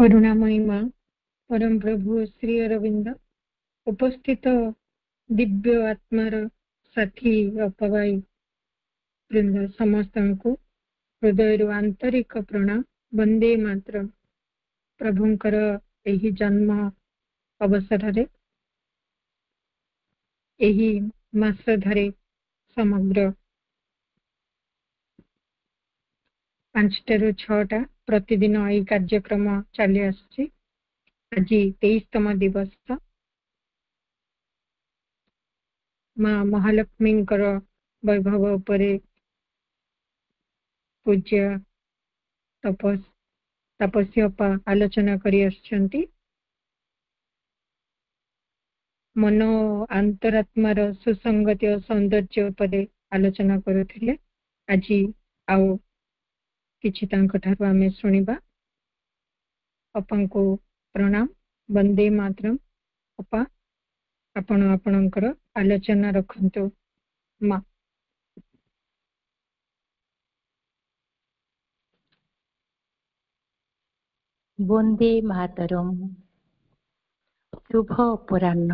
करुणामयी माँ, परम प्रभु श्री अरविंद, उपस्थित दिव्य आत्मार साथी अपवाई वृंद समस्त को हृदय आंतरिक प्रणाम। वंदे मातरम। प्रभुंकर एही जन्म अवसर एही मास धरे समग्र 5टा ରୁ 6ଟା प्रतिदिन यही कार्यक्रम चली आसुची। आज 23तम दिवस माँ महालक्ष्मी वैभव उपरे पूज्य तपस्वी अपा आलोचना करी आछंती। मनो अंतरात्मार सुसंगति और सौंदर्य उपरे आलोचना करुथिले। आज आउ किछि तांको ठारु आमे सुनिबा। अपन को प्रणाम। वंदे मातरम। अपा आपण आपणकर आलोचना रखंतु माँ। वंदे मातरम। शुभ अपराह्न।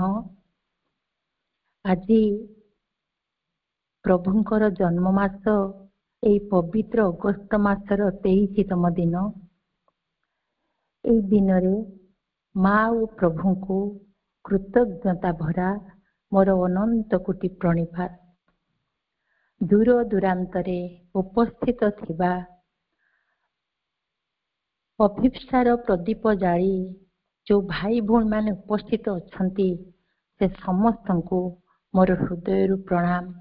आज प्रभुंकर जन्ममास एई पवित्र अगस्त मासर 23तम दिन। एई दिन रे माँ और प्रभु को कृतज्ञता भरा मोर अनंत कोटि प्रणिपात। दूर दूरांतरे उपस्थित थिबा अभिप्सार प्रदीप जाली जो भाई भौणी माने उपस्थित अछंती से समस्त को मोर हृदय प्रणाम।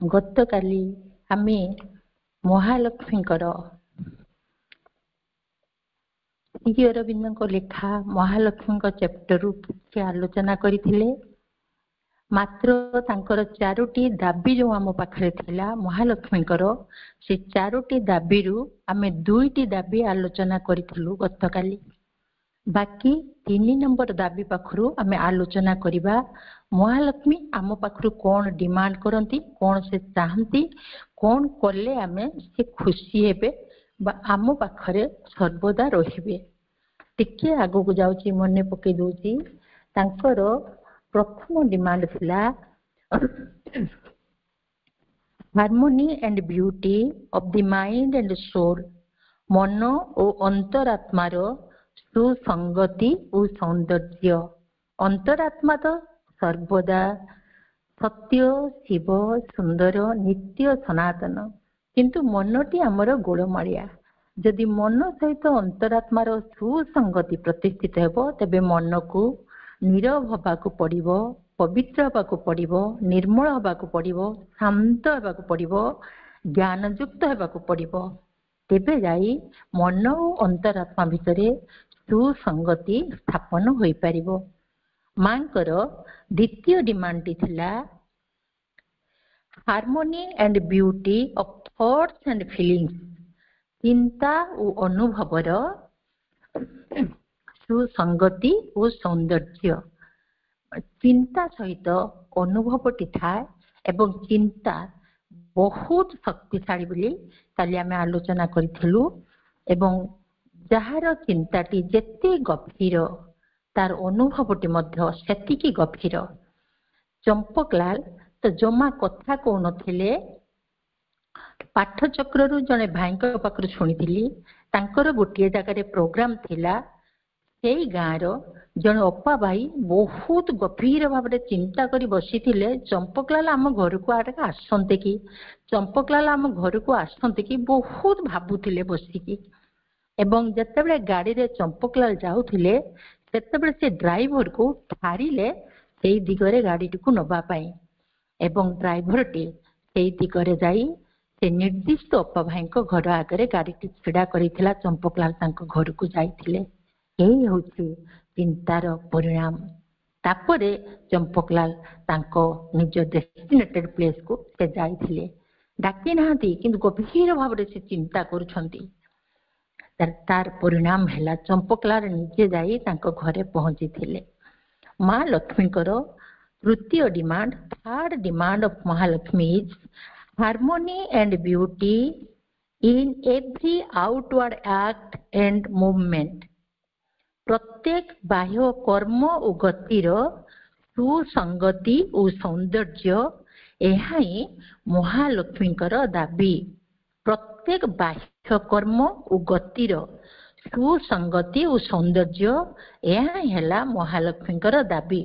गत काली आमे महालक्ष्मी श्री अरविंद लेखा महालक्ष्मी चैप्टर किसी आलोचना करथिले। मात्र तांकर 4टी दाबी जो आम पाखरे थिला महालक्ष्मी से 4टी दाबी रु आमे 2टी दाबी आलोचना करिथिलु गत काली। बाकी 3 नंबर दाबी पाखरु आमे आलोचना करिबा महालक्ष्मी आम पाखरु कौन डिमांड करंती, कौन से चाहती, कौन कले आमे से खुशी हेबे बा आम पाखरे सर्वदा रहिबे। टिके आगो को जाउची मने पके दोची। तांकर प्रथम डिमांड थिला harmony and beauty of the mind and soul. मन और अंतरात्मार सुसंगति और सौंदर्य। अंतरात्मा तो सर्वदा सत्य, शिव, सुंदर, नित्य, सनातन, किंतु मनटी आमर गोलमालिया। जदि मन सहित अंतरात्मार सुसंगति प्रतिष्ठित हेबो तेबे मन को नीरव हबाकू पड़िबो, पवित्र हबाकू पड़िबो, निर्मल हबाकू पड़िबो, शांत हबाकू पड़िबो, ज्ञानयुक्त हबाकू पड़िबो। तेबे जाई मन और अंतरात्मा भितरे सुसंगति स्थापन होई परिबो। मांकर द्वितीय डिमांड थिला harmony and beauty of thoughts and feelings. चिंता और अनुभवर सुसंगति और सौंदर्य। चिंता सहित अनुभवटी थाए एवं चिंता बहुत शक्तिशाली बोली काली आमे आलोचना करिथिलु। एवं जहार चिंताटी जेते गभीर तार अनुभवटी मध्य सेतिकी गभीर। चंपकलाल तो जमा कथा कौन नथिले। पाठचक्रु जने भाईक पाखरु शुणिथिली तांकर गोटे जगह प्रोग्राम थिला। सेई गाँव जन अपा भाई बहुत गभीर भाव चिंता करी बसी थिले चंपकलाल आम घर को आसते कि, चंपकलाल आम घर को आसते कि बहुत भाबुथिले बसिकी। एवं जेतेबेले गाड़ी रे चंपकलाल जाउथिले सेतेबेले से ड्राइवर को ठारिले सेई दिगरे गाड़ी को नबा पाई। एवं ड्राइवर टी सेई दिगरे जाई से निर्दिष्ट अपा भाई घर आगे गाड़ी छिड़ा करिथिला। चंपकलाल तांको घर को जाइथिले। यही होची चिंतार परिणाम। तापरे चंपकलाल तांको निज डेस्टिनेटेड प्लेस को से जाइथिले। डाकी नाहांती किंतु गभीर भाव से चिंता करुछंती। तार परिणाम हैला चंपकलाल निजे जाई तांको घरे पहुंची थिले। माँ लक्ष्मी तृतीय demand, third demand of Mahalakshmi is harmony and beauty in every outward act and movement। प्रत्येक बाह्य कर्म और गतिर सुसंगति और सौंदर्य यह ही महालक्ष्मीकर दाबी। प्रत्येक बाह्य कर्म और गतिर सुसंगति और सौंदर्य यह ही है महालक्ष्मीकर दाबी।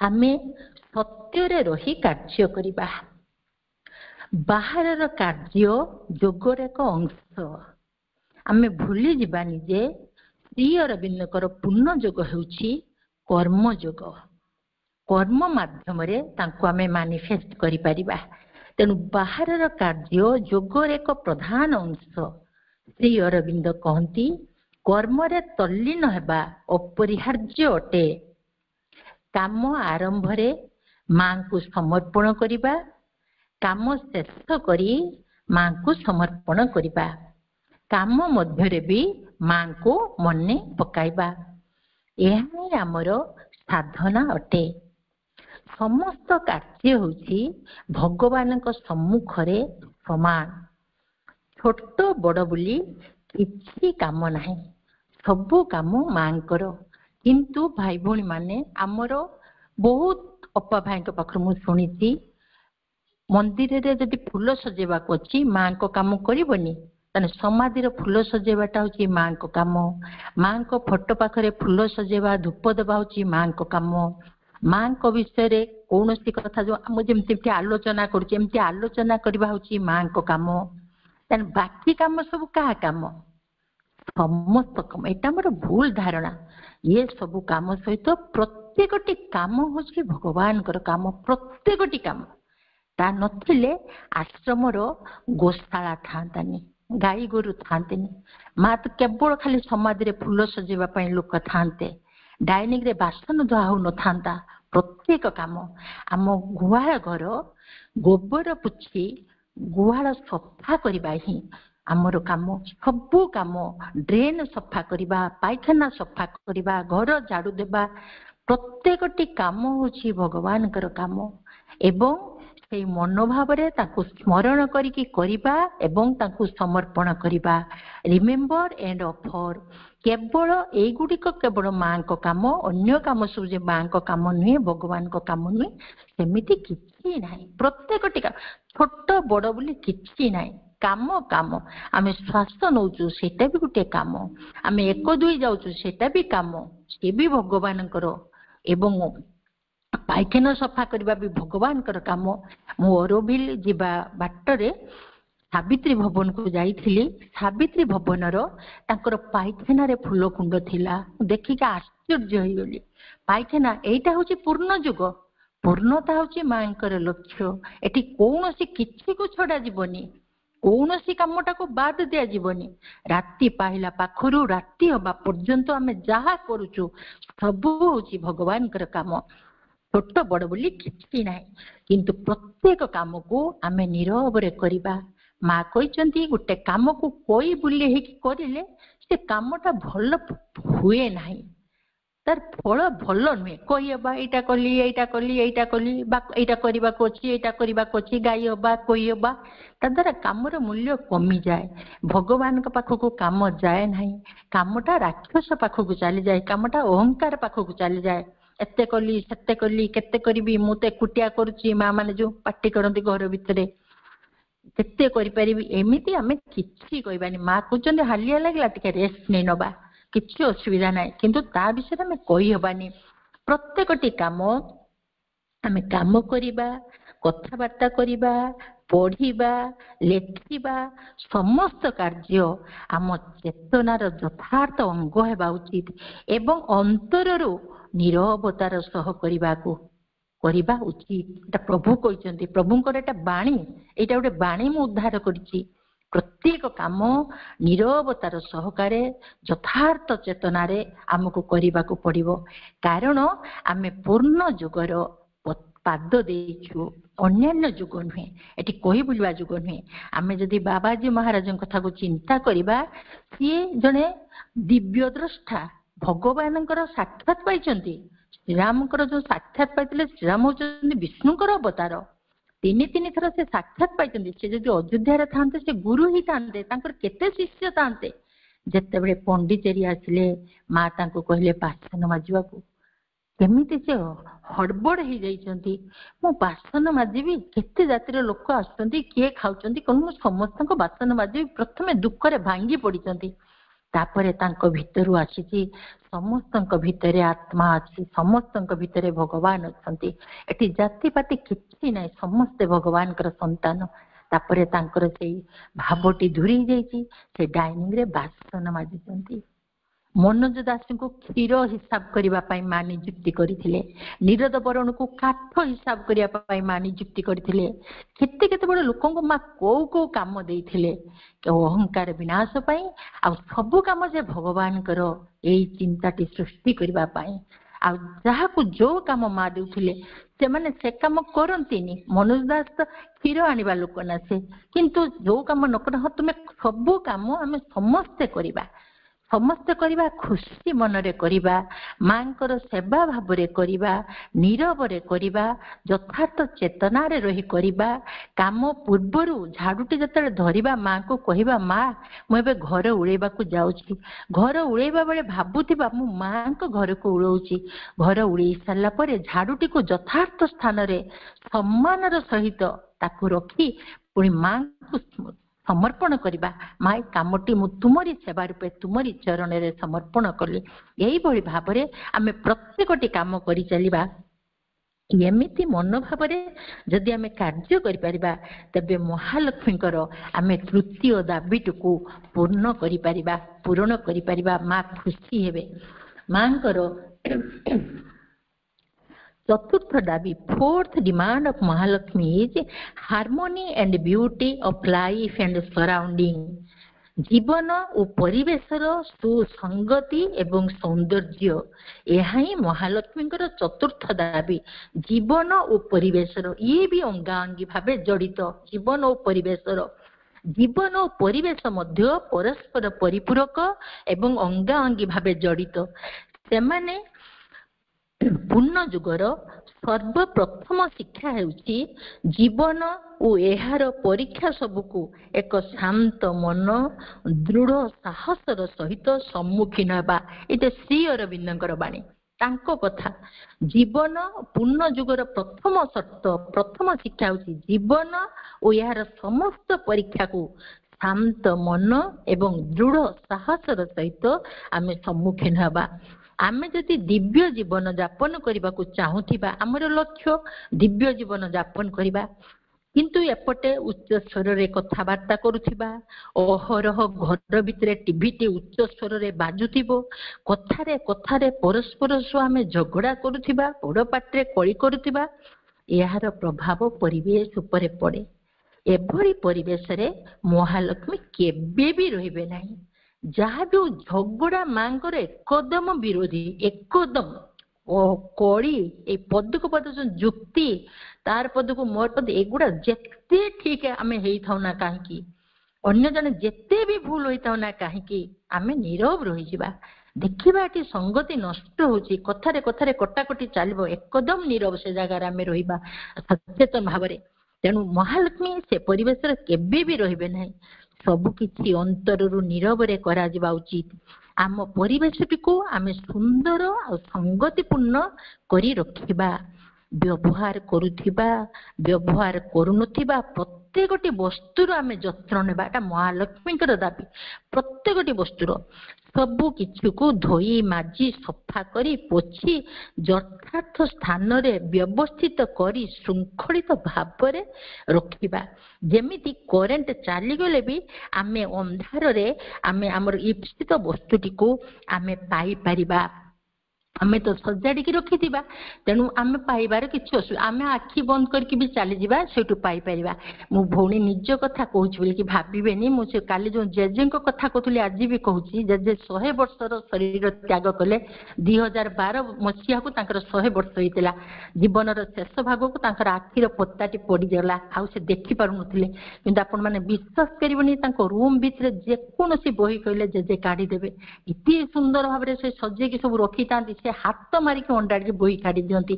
आमे सत्य रही कार्य करिबा। बाहर कार्य योगर एक अंश। आमे भूली जिबानी जे श्री अरविंदकर पूर्ण योग हेउछि कर्म योग। कर्म माध्यम रे तांको आमे मैनिफेस्ट करि परिबा। तेनु बाहर कार्य योगर एक प्रधान अंश। श्री अरविंद कहती कर्म रे तल्लीन हेबा अपरिहार्य अटे। काम आरंभ रे मां को समर्पण करिबा, काम शेष करी मां को समर्पण करिबा, काम मध्य रे भी मां को मने पकाइबा। यह ही आमर साधना अटे। समस्त कार्य होछि भगवान को सम्मुख रे समान। छोट बड़ बोली किछि काम नाही, सबु काम मांकर। किंतु भाई भौणी माने आमर बहुत अपा भाई पाख मु शुणी मंदिर रे जदि फूल सजेवाक अछि मां को काम करबनी ताने समाधि रे फूल सजेवाटा होछि मां को काम। मां को फोटो पाखरे फूल सजेवा धूप देवा होछि मां को काम। मां को विषय रे कोनोसी कथा जो हम जेमति आलोचना करछि एमति आलोचना करबा होछि मां को काम। ताने बाकी काम सब का काम समस्त काम। एटा मोर भूल धारणा। ये सब काम सहित प्रत्येकटी काम होछि भगवान कर काम। प्रत्येकटी काम ता नथिले आश्रम रो गोशाला थांतानी, गाई गोरु थांतेनी। मां तो केवल खाली समाधि रे फूल सजेवा पई लोक थांते, डाइनिंग रे बासन धुआ हो न थांता। प्रत्येक काम आम गुहाळ घर गोबर पुछि गुहाळ सफा करबा ही आमर काम। सबु काम ड्रेन सफा करबा, पायखाना सफा करबा, घर झाड़ू देबा, प्रत्येकटी काम होछि भगवान कर काम। एवं से मनोभाव रे ताकु स्मरण करिकी करिबा एवं ताकु समर्पण करिबा। रिमेम्बर एंड ऑफर केवल एई गुडी को केवल मां को काम। अन्य काम सब जे मां को काम नुहे, भगवान को काम नुहे, सेमिति किछि नाही। प्रत्येकटी काम छोट बड़ बोली किछि नाही। काम काम आमे श्वास नौचु सेटा भी गोटे काम। आमे एक दुई जाउचु सेटा भी काम, से भी भगवान करो। एवं पायखाना सफा करबा भी भगवान कर काम। मु अरोबिल जिबा बाटरे सावित्री भवन को जाइथिली। सावित्री भवन रो तांकर पायखाना रे फूल कुंड थिला। देखि के आश्चर्य होई गली। पायखाना एटा होची पूर्ण युग। पूर्णता होची मांकर लक्ष्य। एटी कोनोसी किछि को छडा जीवनी, कोनोसी कामटा को बाद दिया जीवनी। राति पाहिला पाखरु राति हबा पर्यंत आमे जहा करूचु सब होची भगवान कर काम। छोट बड़ बोली किछि नाही, किंतु प्रत्येक काम को आमे नीरव रे करिबा। मां कहिसंती गुटे काम को कोई बुले हे कि करिले से कामटा भल हुए नाही, तार फल भल नुहे। कहिबा एटा कली एटा कली एटा कली बा एटा करिबा को अछि एटा करिबा को अछि गाई हबा कहिबा ता द्वारा कामर मूल्य कमी जाए। भगवान का पाख को काम जाए नाही। कामटा राक्षस पाख को चली जाए, कामटा अहंकार पाख को चली जाए। एते कली सेते कली केते करिबी मु ते कुटिया करूची। मां माने जो पार्टी करंती घर भितरे केते करि परिबी एमिति आमे किछि कहबानी। मां कहउचंदी हालिया लागला टिके रेस्ट नै नबा, किछि असुविधा नाही, किंतु ता विषय में कहि हबानी। प्रत्येकटी काम आमे काम करिबा, कथाबार्ता करिबा, पढ़िबा, लेखिबा, समस्त कार्य आम चेतनार यथार्थ अंग हेबा उचित एवं अंतररू निरवतार सह करिबाकू करिबा उचित। एटा प्रभु कहिसंती। प्रभुंकर एटा बाणी, एटा गोटे बाणी मु उद्धार करिछि। प्रत्येक काम निरवतार सहकारे यथार्थ चेतनारे आमको करिबाकू पड़िबो। कारण आमे पूर्ण युगर पाद देइछु, अन्यान्य युग नुहे, एटी कहि बुलवा युग नुहे। आमे जदि बाबाजी महाराज कथा को चिंता करिबा, सिए जने दिव्य द्रष्टा भगवानकर साक्षात पाइचंती। श्रीरामकर जो साक्षात पाइतिले, श्रीराम होचंती विष्णुकर अवतार। ତିନି ଥର ସେ ସାକ୍ଷାତ ପାଇଛନ୍ତି। ସେ ଯଦି ଅଯୋଧ୍ୟାରେ ଥାନ୍ତେ ସେ ଗୁରୁ ହିଁ ଥାନ୍ତେ, ତାଙ୍କର କେତେ ଶିଷ୍ୟ ଥାନ୍ତେ। ଯେତେବେଳେ ପଣ୍ଡିଚେରୀ ଆସିଲେ ମା ତାଙ୍କୁ କହିଲେ ବାସନ ମାଜିବାକୁ। କେମିତି ସେ ହଡବଡ ହେଇଯାଇଛନ୍ତି, ମୁଁ ବାସନ ମାଜିବି, କେତେ ଜାତିର ଲୋକ ଆସୁଛନ୍ତି, କିଏ ଖାଉଛନ୍ତି, କଣ ମୁଁ ସମସ୍ତଙ୍କ ବାସନ ମାଜିବି। ପ୍ରଥମେ ଦୁଃଖରେ ଭାଙ୍ଗି ପଡିଛନ୍ତି। ତାପରେ ତାଙ୍କ ଭିତରୁ ଆସିଛି ସମସ୍ତଙ୍କ ଭିତରେ ଆତ୍ମା ଅଛି, ସମସ୍ତଙ୍କ ଭିତରେ ଭଗବାନ ଅଛନ୍ତି, ଏଠି ଜାତିପାତି କିଛି ନାହିଁ, ସମସ୍ତେ ଭଗବାନଙ୍କର ସନ୍ତାନ। ତାପରେ ତାଙ୍କର ସେଇ ଭାବଟି ଦୂରେଇ ଯାଇଛି, ସେ ଡାଇନିଂ ରେ ବାସନ ମାଜୁଛନ୍ତି। ମନୋଜ ଦାସଙ୍କୁ କ୍ଷୀର ହିସାବ କରିବା ପାଇଁ ମା ନିଯୁକ୍ତି କରିଥିଲେ, ନିରଦ ବରଣକୁ କାଠ ହିସାବ କରିବା ପାଇଁ ମା ନିଯୁକ୍ତି କରିଥିଲେ। କେତେ କେତେ ବଡ ଲୋକଙ୍କୁ ମା କୋଉ କୋଉ କାମ ଦେଇଥିଲେ, ଅହଙ୍କାର ବିନାଶ ପାଇଁ, ଆଉ ସବୁ କାମ ଯେ ଭଗବାନଙ୍କର ଏଇ ଚିନ୍ତାଟି ସୃଷ୍ଟି କରିବା ପାଇଁ। ଆଉ ଯାହାକୁ ଯୋଉ କାମ ମା ଦେଉଥିଲେ ସେମାନେ ସେ କାମ କରନ୍ତିନି। ମନୋଜ ଦାସ ତ କ୍ଷୀର ଆଣିବା ଲୋକ ନା ସେ, କିନ୍ତୁ ଯୋଉ କାମ ନ କର, ହଁ ତୁମେ ସବୁ କାମ ଆମେ ସମସ୍ତେ କରିବା, ସମସ୍ତେ କରିବା, ଖୁସି ମନରେ କରିବା, ମାଙ୍କର ସେବା ଭାବରେ କରିବା, ନୀରବରେ କରିବା, ଯଥାର୍ଥ ଚେତନାରେ ରହି କରିବା। କାମ ପୂର୍ବରୁ ଝାଡୁଟି ଯେତେବେଳେ ଧରିବା ମାଙ୍କୁ କହିବା ମା ମୁଁ ଏବେ ଘର ଉଳେଇବାକୁ ଯାଉଛି, ଘର ଉଳେଇବା ବେଳେ ଭାବୁଥିବା ମୁଁ ମାଙ୍କ ଘରକୁ ଉଳଉଛି। ଘର ଉଳେଇ ସାରିଲା ପରେ ଝାଡୁଟିକୁ ଯଥାର୍ଥ ସ୍ଥାନରେ ସମ୍ମାନର ସହିତ ତାକୁ ରଖି ପୁଣି ମାଙ୍କୁ ସମର୍ପଣ କରିବା, ମା ଏ କାମଟି ମୁଁ ତୁମରି ସେବା ରୂପେ ତୁମରି ଚରଣରେ ସମର୍ପଣ କଲି। ଏଇଭଳି ଭାବରେ ଆମେ ପ୍ରତ୍ୟେକଟି କାମ କରିଚାଲିବା। ଏମିତି ମନୋଭାବରେ ଯଦି ଆମେ କାର୍ଯ୍ୟ କରିପାରିବା ତେବେ ମହାଲକ୍ଷ୍ମୀଙ୍କର ଆମେ ତୃତୀୟ ଦାବିଟିକୁ ପୂର୍ଣ୍ଣ କରିପାରିବା। ମା ଖୁସି ହେବେ। ମାଙ୍କର ଚତୁର୍ଥ ଦାବି, fourth demand of Mahalakshmi is harmony and beauty of life and surrounding. ଜୀବନ ଓ ପରିବେଶର ସୁସଙ୍ଗତି ଏବଂ ସୌନ୍ଦର୍ଯ୍ୟ, ଏହା ହିଁ ମହାଲକ୍ଷ୍ମୀଙ୍କର ଚତୁର୍ଥ ଦାବି। ଜୀବନ ଓ ପରିବେଶର, ଇଏ ବି ଅଙ୍ଗାଅଙ୍ଗୀ ଭାବେ ଜଡିତ। ଜୀବନ ଓ ପରିବେଶର, ଜୀବନ ଓ ପରିବେଶ ମଧ୍ୟ ପରସ୍ପର ପରିପୂରକ ଏବଂ ଅଙ୍ଗାଅଙ୍ଗୀ ଭାବେ ଜଡିତ। ସେମାନେ ପୂର୍ଣ୍ଣ ଯୁଗର ସର୍ବପ୍ରଥମ ଶିକ୍ଷା ହେଉଛି ଜୀବନ ଓ ଏହାର ପରୀକ୍ଷା ସବୁକୁ ଏକ ଶାନ୍ତ ମନ, ଦୃଢ ସାହସର ସହିତ ସମ୍ମୁଖୀନ ହେବା। ଏଇଟା ଶ୍ରୀ ଅରବିନ୍ଦଙ୍କର ବାଣୀ, ତାଙ୍କ କଥା। ଜୀବନ ପୂର୍ଣ୍ଣ ଯୁଗର ପ୍ରଥମ ସର୍ତ୍ତ, ପ୍ରଥମ ଶିକ୍ଷା ହେଉଛି ଜୀବନ ଓ ଏହାର ସମସ୍ତ ପରୀକ୍ଷାକୁ ଶାନ୍ତ ମନ ଏବଂ ଦୃଢ ସାହସର ସହିତ ଆମେ ସମ୍ମୁଖୀନ ହେବା। ଆମେ ଯଦି ଦିବ୍ୟ ଜୀବନ ଯାପନ କରିବାକୁ ଚାହୁଁଥିବା, ଆମର ଲକ୍ଷ୍ୟ ଦିବ୍ୟ ଜୀବନ ଯାପନ କରିବା, କିନ୍ତୁ ଏପଟେ ଉଚ୍ଚ ସ୍ୱରରେ କଥାବାର୍ତ୍ତା କରୁଥିବା, ଅହରହ ଘର ଭିତରେ ଟିଭିଟି ଉଚ୍ଚ ସ୍ୱରରେ ବାଜୁଥିବ, କଥାରେ କଥାରେ ପରସ୍ପର ସହ ଆମେ ଝଗଡା କରୁଥିବା, ବଡ ପାଟିରେ କଳି କରୁଥିବା, ଏହାର ପ୍ରଭାବ ପରିବେଶ ଉପରେ ପଡେ। ଏଭଳି ପରିବେଶରେ ମହାଲକ୍ଷ୍ମୀ କେବେ ବି ରହିବେ ନାହିଁ। ଯାହା ବି ଝଗଡା ମାଙ୍କର ଏକଦମ ବିରୋଧୀ, ଏକଦମ କଳି, ଏଇ ପଦକୁ ପଦ ଯୁକ୍ତି, ତାର ପଦକୁ ମୋର ପଦ, ଏଗୁଡା ଯେତେ ଠିକ ଆମେ ହେଇଥାଉ ନା କାହିଁକି, ଅନ୍ୟ ଜଣେ ଯେତେ ବି ଭୁଲ ହେଇଥାଉ ନା କାହିଁକି, ଆମେ ନୀରବ ରହିଯିବା। ଦେଖିବା ଏଠି ସଙ୍ଗତି ନଷ୍ଟ ହଉଛି, କଥାରେ କଥାରେ କଟାକଟି ଚାଲିବ, ଏକଦମ ନୀରବ ସେ ଜାଗାରେ ଆମେ ରହିବା ସଚେତନ ଭାବରେ। ତେଣୁ ମହାଲକ୍ଷ୍ମୀ ସେ ପରିବେଶରେ କେବେ ବି ରହିବେ ନାହିଁ। ସବୁ କିଛି ଅନ୍ତରରୁ ନୀରବରେ କରାଯିବା ଉଚିତ। ଆମ ପରିବେଶଟିକୁ ଆମେ ସୁନ୍ଦର ଆଉ ସଙ୍ଗତିପୂର୍ଣ୍ଣ କରି ରଖିବା। ବ୍ୟବହାର କରୁଥିବା, ବ୍ୟବହାର କରୁନଥିବା ପ୍ରତ୍ୟେକଟି ବସ୍ତୁର ଆମେ ଯତ୍ନ ନେବା, ଏଟା ମହାଲକ୍ଷ୍ମୀଙ୍କର ଦାବି। ପ୍ରତ୍ୟେକଟି ବସ୍ତୁର ସବୁ କିଛିକୁ ଧୋଇ ମାଜି ସଫା କରି ପୋଛି ଯଥାର୍ଥ ସ୍ଥାନରେ ବ୍ୟବସ୍ଥିତ କରି ଶୃଙ୍ଖଳିତ ଭାବରେ ରଖିବା। ଯେମିତି କରେଣ୍ଟ ଚାଲିଗଲେ ବି ଆମେ ଅନ୍ଧାରରେ ଆମେ ଆମର ଇପ୍ସିତ ବସ୍ତୁଟିକୁ ଆମେ ପାଇପାରିବା। ଆମେ ତ ସଜାଡ଼ିକି ରଖିଥିବା, ତେଣୁ ଆମେ ପାଇବାର କିଛି ଅସୁବିଧା, ଆମେ ଆଖି ବନ୍ଦ କରିକି ବି ଚାଲିଯିବା, ସେଇଠୁ ପାଇପାରିବା। ମୁଁ ଭଉଣୀ ନିଜ କଥା କହୁଛି ବୋଲିକି ଭାବିବେନି। ମୁଁ ସେ କାଲି ଯୋଉ ଜେଜେଙ୍କ କଥା କହୁଥିଲି ଆଜି ବି କହୁଛି। ଜେଜେ 100 ବର୍ଷର ଶରୀର ତ୍ୟାଗ କଲେ। 2012 ମସିହାକୁ ତାଙ୍କର 100 ବର୍ଷ ହେଇଥିଲା। ଜୀବନର ଶେଷ ଭାଗକୁ ତାଙ୍କର ଆଖିର ପତାଟି ପଡିଗଲା, ଆଉ ସେ ଦେଖି ପାରୁନଥିଲେ। କିନ୍ତୁ ଆପଣ ମାନେ ବିଶ୍ୱାସ କରିବେନି, ତାଙ୍କ ରୁମ ଭିତରେ ଯେକୌଣସି ବହି କହିଲେ ଜେଜେ କାଢିଦେବେ। ଏତେ ସୁନ୍ଦର ଭାବରେ ସେ ସଜେଇକି ସବୁ ରଖିଥାନ୍ତି। ସେ ସେ ହାତ ମାରିକି ଅଣ୍ଡାଟିକି ବୋହି କାଢି ଦିଅନ୍ତି।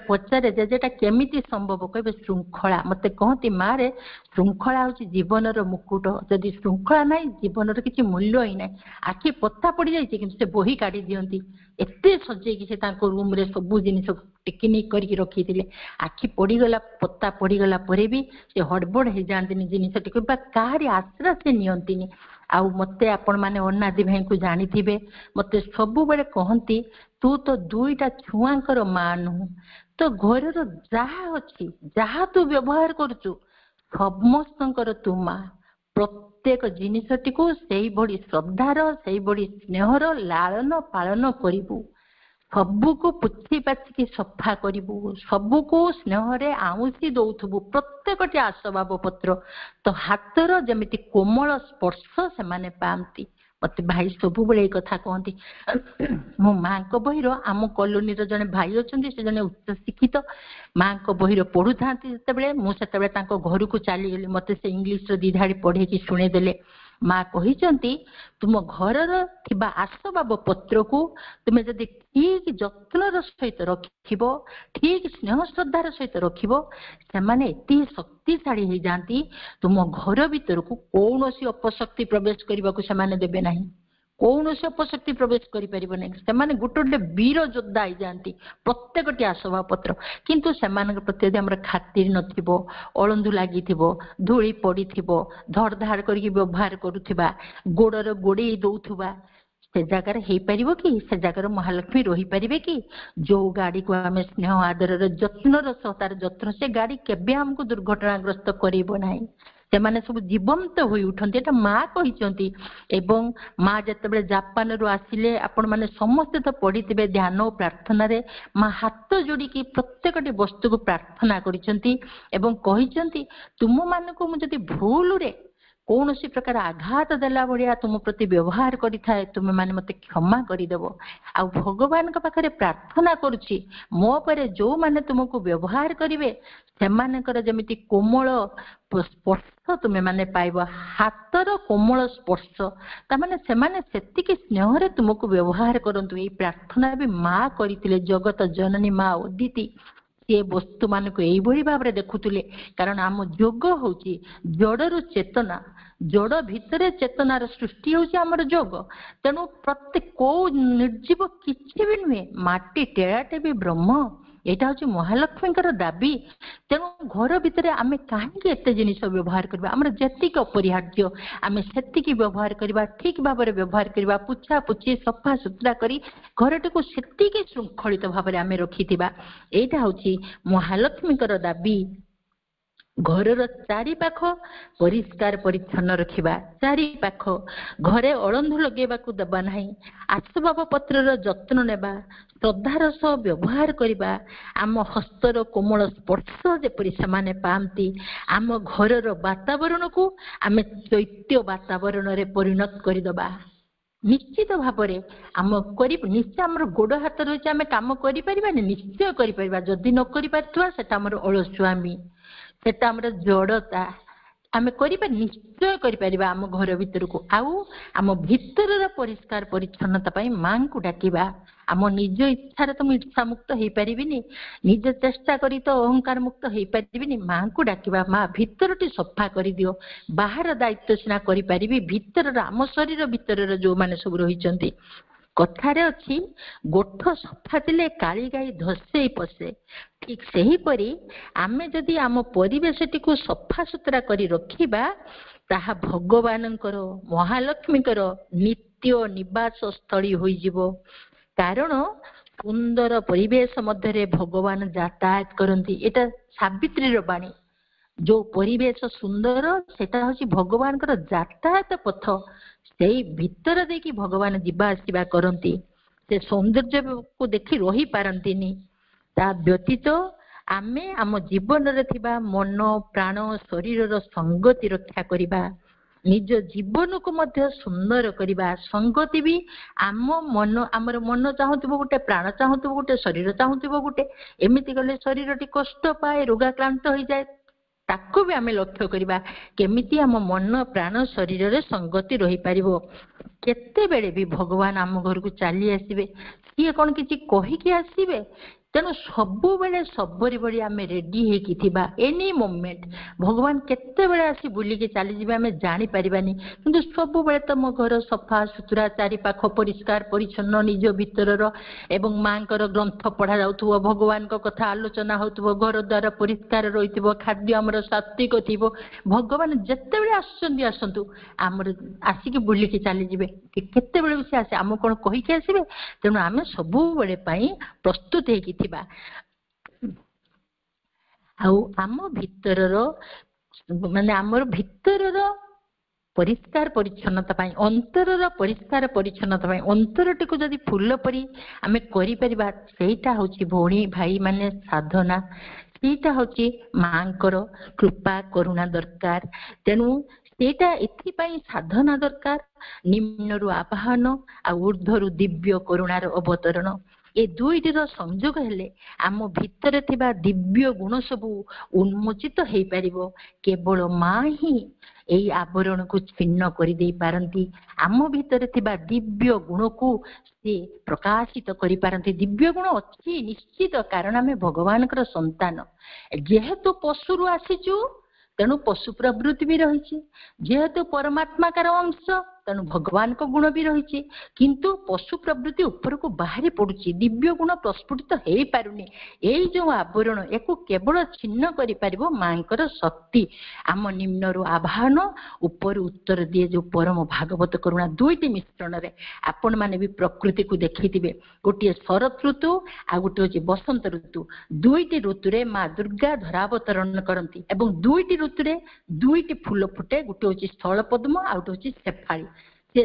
ପଚାରେ ଯେ ଏଟା କେମିତି ସମ୍ଭବ? କହିବେ ଶୃଙ୍ଖଳା। ମତେ କହନ୍ତି ମାରେ ଶୃଙ୍ଖଳା ହଉଛି ଜୀବନର ମୁକୁଟ, ଯଦି ଶୃଙ୍ଖଳା ନାହିଁ ଜୀବନର କିଛି ମୂଲ୍ୟ ହିଁ ନାହିଁ। ଆଖି ପତା ପଡିଯାଇଛି କିନ୍ତୁ ସେ ବୋହି କାଢି ଦିଅନ୍ତି। ଏତେ ସଜେଇକି ସେ ତାଙ୍କ ରୁମ ରେ ସବୁ ଜିନିଷ ଟିକିନିକି କରିକି ରଖିଥିଲେ। ଆଖି ପଡିଗଲା, ପତା ପଡିଗଲା ପରେ ବି ସେ ହଡବଡ ହେଇଯାଆନ୍ତିନି ଜିନିଷଟିକୁ, ବା କାହାରି ଆଶ୍ରା ସେ ନିଅନ୍ତିନି। ଆଉ ମତେ ଆପଣ ମାନେ ଅନାଦି ଭାଇଙ୍କୁ ଜାଣିଥିବେ, ମତେ ସବୁବେଳେ କହନ୍ତି ତୁ ତ ଦୁଇଟା ଛୁଆଙ୍କର ମା ନୁହଁ, ତ ଘରର ଯାହା ଅଛି ଯାହା ତୁ ବ୍ୟବହାର କରୁଛୁ ସମସ୍ତଙ୍କର ତୁ ମା। ପ୍ରତ୍ୟେକ ଜିନିଷଟିକୁ ସେଇଭଳି ଶ୍ରଦ୍ଧାର, ସେଇଭଳି ସ୍ନେହର ଲାଳନ ପାଳନ କରିବୁ। ସବୁକୁ ପୋଛି ପାଛିକି ସଫା କରିବୁ, ସବୁକୁ ସ୍ନେହରେ ଆଉଁସି ଦଉଥିବୁ। ପ୍ରତ୍ୟେକଟି ଆସବାବ ପତ୍ର ତ ହାତର ଯେମିତି କୋମଳ ସ୍ପର୍ଶ ସେମାନେ ପାଆନ୍ତି। ମତେ ଭାଇ ସବୁବେଳେ ଏଇ କଥା କହନ୍ତି। ମୋ ମାଙ୍କ ବହିର, ଆମ କଲୋନୀର ଜଣେ ଭାଇ ଅଛନ୍ତି, ସେ ଜଣେ ଉଚ୍ଚ ଶିକ୍ଷିତ, ମାଙ୍କ ବହିର ପଢୁଥାନ୍ତି ଯେତେବେଳେ, ମୁଁ ସେତେବେଳେ ତାଙ୍କ ଘରକୁ ଚାଲିଗଲି। ମତେ ସେ ଇଂଲିଶର 2 ଧାଡି ପଢେଇକି ଶୁଣେଇଦେଲେ। ମା କହିଛନ୍ତି ତୁମ ଘରର ଥିବା ଆସବାବ ପତ୍ରକୁ ତୁମେ ଯଦି ଠିକ ଯତ୍ନର ସହିତ ରଖିବ, ଠିକ ସ୍ନେହ ଶ୍ରଦ୍ଧାର ସହିତ ରଖିବ, ସେମାନେ ଏତେ ଶକ୍ତିଶାଳୀ ହେଇଯାଆନ୍ତି ତୁମ ଘର ଭିତରକୁ କୌଣସି ଅପଶକ୍ତି ପ୍ରବେଶ କରିବାକୁ ସେମାନେ ଦେବେ ନାହିଁ। କୌଣସି ଅପଶକ୍ତି ପ୍ରବେଶ କରିପାରିବ ନାହିଁ। ସେମାନେ ଗୋଟେ ଗୋଟେ ବୀର ଯୋଦ୍ଧା ହେଇଯାଆନ୍ତି ପ୍ରତ୍ୟେକଟି ଆସବାବ ପତ୍ର। କିନ୍ତୁ ସେମାନଙ୍କ ପ୍ରତି ଯଦି ଆମର ଖାତିର ନଥିବ, ଅଳନ୍ଧୁ ଲାଗିଥିବ, ଧୂଳି ପଡିଥିବ, ଧଡ ଧାଡ କରିକି ବ୍ୟବହାର କରୁଥିବା, ଗୋଡର ଗୋଡେଇ ଦଉଥିବା, ସେ ଜାଗାରେ ହେଇପାରିବ କି? ସେ ଜାଗାରେ ମହାଲକ୍ଷ୍ମୀ ରହିପାରିବେ କି? ଯୋଉ ଗାଡିକୁ ଆମେ ସ୍ନେହ ଆଦରର ଯତ୍ନର ସହ ତାର ଯତ୍ନ, ସେ ଗାଡି କେବେ ଆମକୁ ଦୁର୍ଘଟଣାଗ୍ରସ୍ତ କରିବ ନାହିଁ। ସେମାନେ ସବୁ ଜୀବନ୍ତ ହୋଇ ଉଠନ୍ତି। ଏଟା ମା କହିଛନ୍ତି। ଏବଂ ମା ଯେତେବେଳେ ଜାପାନରୁ ଆସିଲେ, ଆପଣ ମାନେ ସମସ୍ତେ ତ ପଢିଥିବେ ଧ୍ୟାନ ଓ ପ୍ରାର୍ଥନାରେ, ମା ହାତ ଯୋଡିକି ପ୍ରତ୍ୟେକଟି ବସ୍ତୁକୁ ପ୍ରାର୍ଥନା କରିଛନ୍ତି ଏବଂ କହିଛନ୍ତି ତୁମମାନଙ୍କୁ ମୁଁ ଯଦି ଭୁଲରେ କୌଣସି ପ୍ରକାର ଆଘାତ ଦେଲା ଭଳିଆ ତୁମ ପ୍ରତି ବ୍ୟବହାର କରିଥାଏ, ତୁମେ ମାନେ ମତେ କ୍ଷମା କରିଦେବ। ଆଉ ଭଗବାନଙ୍କ ପାଖରେ ପ୍ରାର୍ଥନା କରୁଛି, ମୋ ପରେ ଯୋଉମାନେ ତୁମକୁ ବ୍ୟବହାର କରିବେ ସେମାନଙ୍କର ଯେମିତି କୋମଳ ସ୍ପର୍ଶ ତୁମେ ମାନେ ପାଇବ। ହାତର କୋମଳ ସ୍ପର୍ଶ, ତାମାନେ ସେମାନେ ସେତିକି ସ୍ନେହରେ ତୁମକୁ ବ୍ୟବହାର କରନ୍ତୁ। ଏଇ ପ୍ରାର୍ଥନା ବି ମା କରିଥିଲେ, ଜଗତ ଜନନୀ ମା ଉଦିତି। ସେ ବସ୍ତୁ ମାନଙ୍କୁ ଏଇଭଳି ଭାବରେ ଦେଖୁଥିଲେ, କାରଣ ଆମ ଯୋଗ ହଉଛି ଜଡରୁ ଚେତନା, ଜଡ ଭିତରେ ଚେତନାର ସୃଷ୍ଟି ହଉଛି ଆମର ଯୋଗ। ତେଣୁ ପ୍ରତ୍ୟେକ କୋଉ ନିର୍ଜୀବ କିଛି ବି ନୁହେଁ, ମାଟି ଟେଳାଟେ ବି ବ୍ରହ୍ମ। ଏଇଟା ହଉଛି ମହାଲକ୍ଷ୍ମୀଙ୍କର ଦାବି। ତେଣୁ ଘର ଭିତରେ ଆମେ କାହିଁକି ଏତେ ଜିନିଷ ବ୍ୟବହାର କରିବା? ଆମର ଯେତିକି ଅପରିହାର୍ଯ୍ୟ ଆମେ ସେତିକି ବ୍ୟବହାର କରିବା, ଠିକ ଭାବରେ ବ୍ୟବହାର କରିବା, ପୁଛା ପୁଛି ସଫା ସୁତୁରା କରି ଘରଟିକୁ ସେତିକି ଶୃଙ୍ଖଳିତ ଭାବରେ ଆମେ ରଖିଥିବା। ଏଇଟା ହଉଛି ମହାଲକ୍ଷ୍ମୀଙ୍କର ଦାବି। ଘରର ଚାରିପାଖ ପରିଷ୍କାର ପରିଚ୍ଛନ୍ନ ରଖିବା, ଚାରିପାଖ ଘରେ ଅଳନ୍ଧୁ ଲଗେଇବାକୁ ଦେବା ନାହିଁ, ଆସବାବ ପତ୍ରର ଯତ୍ନ ନେବା, ଶ୍ରଦ୍ଧାର ସହ ବ୍ୟବହାର କରିବା, ଆମ ହସ୍ତର କୋମଳ ସ୍ପର୍ଶ ଯେପରି ସେମାନେ ପାଆନ୍ତି, ଆମ ଘରର ବାତାବରଣକୁ ଆମେ ଚୈତ୍ୟ ବାତାବରଣରେ ପରିଣତ କରିଦେବା। ନିଶ୍ଚିତ ଭାବରେ ଆମ ନିଶ୍ଚୟ ଆମର ଗୋଡ ହାତ ରହିଛି, ଆମେ କାମ କରିପାରିବାନି? ନିଶ୍ଚୟ କରିପାରିବା। ଯଦି ନ କରିପାରୁଥିବା ସେଟା ଆମର ଅଳସୁଆମୀ, ସେଟା ଆମର ଜଡତା। ଆମେ କରିବା, ନିଶ୍ଚୟ କରିପାରିବା ଆମ ଘର ଭିତରକୁ। ଆଉ ଆମ ଭିତରର ପରିଷ୍କାର ପରିଚ୍ଛନ୍ନତା ପାଇଁ ମାଙ୍କୁ ଡାକିବା। ଆମ ନିଜ ଇଚ୍ଛାରେ ତ ମୁଁ ଇଚ୍ଛା ମୁକ୍ତ ହେଇପାରିବିନି, ନିଜ ଚେଷ୍ଟା କରି ତ ଅହଙ୍କାର ମୁକ୍ତ ହେଇପାରିବିନି। ମାଙ୍କୁ ଡାକିବା, ମା ଭିତରଟି ସଫା କରିଦିଅ। ବାହାର ଦାୟିତ୍ୱ ସିନା କରିପାରିବି, ଭିତରର, ଆମ ଶରୀର ଭିତରର ଯୋଉମାନେ ସବୁ ରହିଛନ୍ତି, କଥାରେ ଅଛି ଗୋଠ ସଫା ଥିଲେ କାଳି ଗାଈ ଧସେଇ ପଶେ। ଠିକ ସେହିପରି ଆମେ ଯଦି ଆମ ପରିବେଶଟିକୁ ସଫା ସୁତୁରା କରି ରଖିବା, ତାହା ଭଗବାନଙ୍କର, ମହାଲକ୍ଷ୍ମୀଙ୍କର ନିତ୍ୟ ନିବାସ ସ୍ଥଳୀ ହୋଇଯିବ। କାରଣ ସୁନ୍ଦର ପରିବେଶ ମଧ୍ୟରେ ଭଗବାନ ଯାତାୟାତ କରନ୍ତି। ଏଟା ସାବିତ୍ରୀର ବାଣୀ। ଯୋଉ ପରିବେଶ ସୁନ୍ଦର ସେଟା ହଉଛି ଭଗବାନଙ୍କର ଯାତାୟାତ ପଥ। ସେଇ ଭିତର ଦେଇକି ଭଗବାନ ଯିବା ଆସିବା କରନ୍ତି। ସେ ସୌନ୍ଦର୍ଯ୍ୟକୁ ଦେଖି ରହିପାରନ୍ତିନି। ତା ବ୍ୟତୀତ ଆମେ ଆମ ଜୀବନରେ ଥିବା ମନ, ପ୍ରାଣ, ଶରୀରର ସଙ୍ଗତି ରକ୍ଷା କରିବା, ନିଜ ଜୀବନକୁ ମଧ୍ୟ ସୁନ୍ଦର କରିବା। ସଙ୍ଗତି ବି ଆମ ମନ, ଆମର ମନ ଚାହୁଁଥିବ ଗୋଟେ, ପ୍ରାଣ ଚାହୁଁଥିବ ଗୋଟେ, ଶରୀର ଚାହୁଁଥିବ ଗୋଟେ। ଏମିତି ଗଲେ ଶରୀରଟି କଷ୍ଟ ପାଏ, ରୋଗାକ୍ରାନ୍ତ ହେଇଯାଏ। ताको भी आमे लक्ष्य करिबा केमिति आम मन प्राण शरीर रे संगति रही पारिबो। केते बेले भी भगवान आम घर को चली आसीबे, किए कोन किछि कहि कि आसीबे, तेणु सबु बेले सबरी बड़ी आमे रेडी हेकी थिबा। एनी मोमेंट भगवान केते बेले आसी बुली के चली जिबे आमे जानि परिबानी, किंतु सबु बेले त मो घर सफा सुतरा चारि पाख परिष्कार परिच्छन्न निज भीतरर एवं मांकर ग्रंथ पढ़ा जाउथबो, भगवान को कथा आलोचना होतबो, घर द्वार परिष्कार रहितबो, खाद्य हमर सात्विक थिबो। भगवान जत्ते बेले आसुचंदी आसंतु हमर आसी के बुली के चली जिबे, केते बेले से आसे हम कोन कहि के आसीबे। तेणु आमे सबु बेले पई प्रस्तुत हेकी थिबा। आम भीतरर माने आमर भीतरर परिष्कार परिच्छन्नता पाई, अंतरर परिष्कार परिच्छन्नता पाई अंतरटी को जदि फूल परी आमे करि परिबा, सेटा होची भौणी भाई माने साधना, सेटा होची मांकर कृपा करुणा दरकार। तेणु सेटा एथिपाई साधना दरकार, निम्नरु आवाहन आ ऊर्ध्वरु दिव्य करुणार अवतरण। ए दुईटीर संयोग हेले आम भीतर थिबा दिव्य गुण सबू उन्मोचित हेई पारिबो। केवल मां ही एई आवरण को छिन्न करि देई पारंती, आम भीतर थिबा दिव्य गुण को से प्रकाशित करि पारंती। दिव्य गुण अछि निश्चित, कारण आमे भगवान कर संतान। जेहेतु पशुरु आसीचु तेणु पशु प्रवृत्ति भी रही, जेहेतु परमात्मा कार अंश तेणु भगवान को गुण भी रही, किंतु पशु प्रवृत्ति ऊपर को बाहरी पड़ुची, दिव्य गुण प्रस्फुटित हो पारुनी। यही जो आवरण एको केवल छिन्न करि पारिबो मांकर शक्ति। आम निम्नरु आवाहन ऊपर उत्तर दिए जो परम भागवत करुणा। दुईटी मिश्रण रे आपण माने भी प्रकृति को देखिथिबे, गोटे शरत ऋतु आ गोटे होची बसंत ऋतु। दुईटी ऋतु रे मां दुर्गा धरावतरण करंती एवं दुईटी ऋतु रे दुईटी फूल फुटे, गोटे होची स्थल पद्म आ गोटे होची शेफाली। से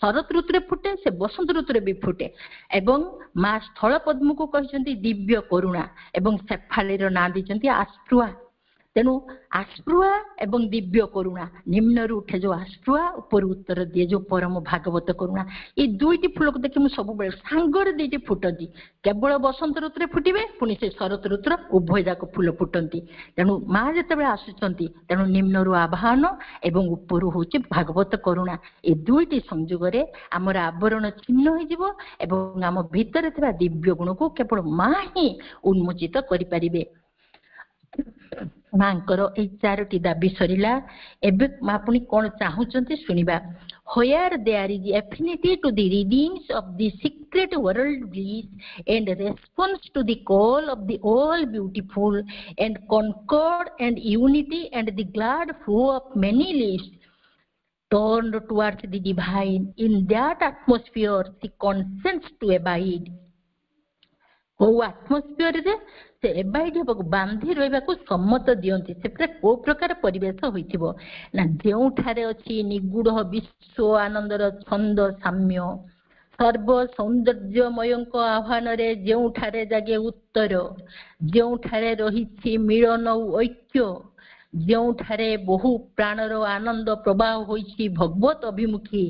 शरत ऋतु रे फुटे, से बसंत ऋतु रे भी फुटे। एवं मां स्थल पद्म को कहिसंती दिव्य करुणा एवं शेफाली रो नाम दिसंती आस्पृहा। तेणु आस्पृहा एवं दिव्य करुणा, निम्न उठे जो आस्पृहा ऊपर उत्तर दिए जो परम भागवत करुणा। ये दुईटी फूल को देखि सब बेले सांगर दुईटी फुटती, केवल बसंत ऋतु फुटे पुणी से शरत ऋतु उभय जाक फूल फुटती। तेणु माँ जिते आसुचंती तेणु निम्न आवाहन एवं ऊपर हूँ भागवत करुणा। ये दुईटी संयोग आमर आवरण छिन्न हो आम भीतर थिबा दिव्य गुण को केवल माँ ही उन्मोचित करि परिबे। मांकर ए चारोटी दाबी सरिला। एबे मां पुनी कोन चाहुचंती सुनिबा। Where there is affinity to the redeems of the secret world bliss and response to the call of the all beautiful and concord and unity and the glad flow of many lips turned towards the divine, in that atmosphere she consents to abide. को आत्मस्फीयर रे से abide हेबाकु बांधी रहिबाकु सम्मत दियंती। से को प्रकार परिवेश होइथिबो ना, जेउठारे अछि निगूढ़ विश्व आनंदर छंद साम्य, सर्व सौंदर्यमयଙ୍କ आह्वान रे जेउठारे जागे उत्तर, जेउठारे रहिछि मिलन ऐक्य, जेउठारे बहु प्राणर आनंद प्रवाह होइछि भगवत अभिमुखी,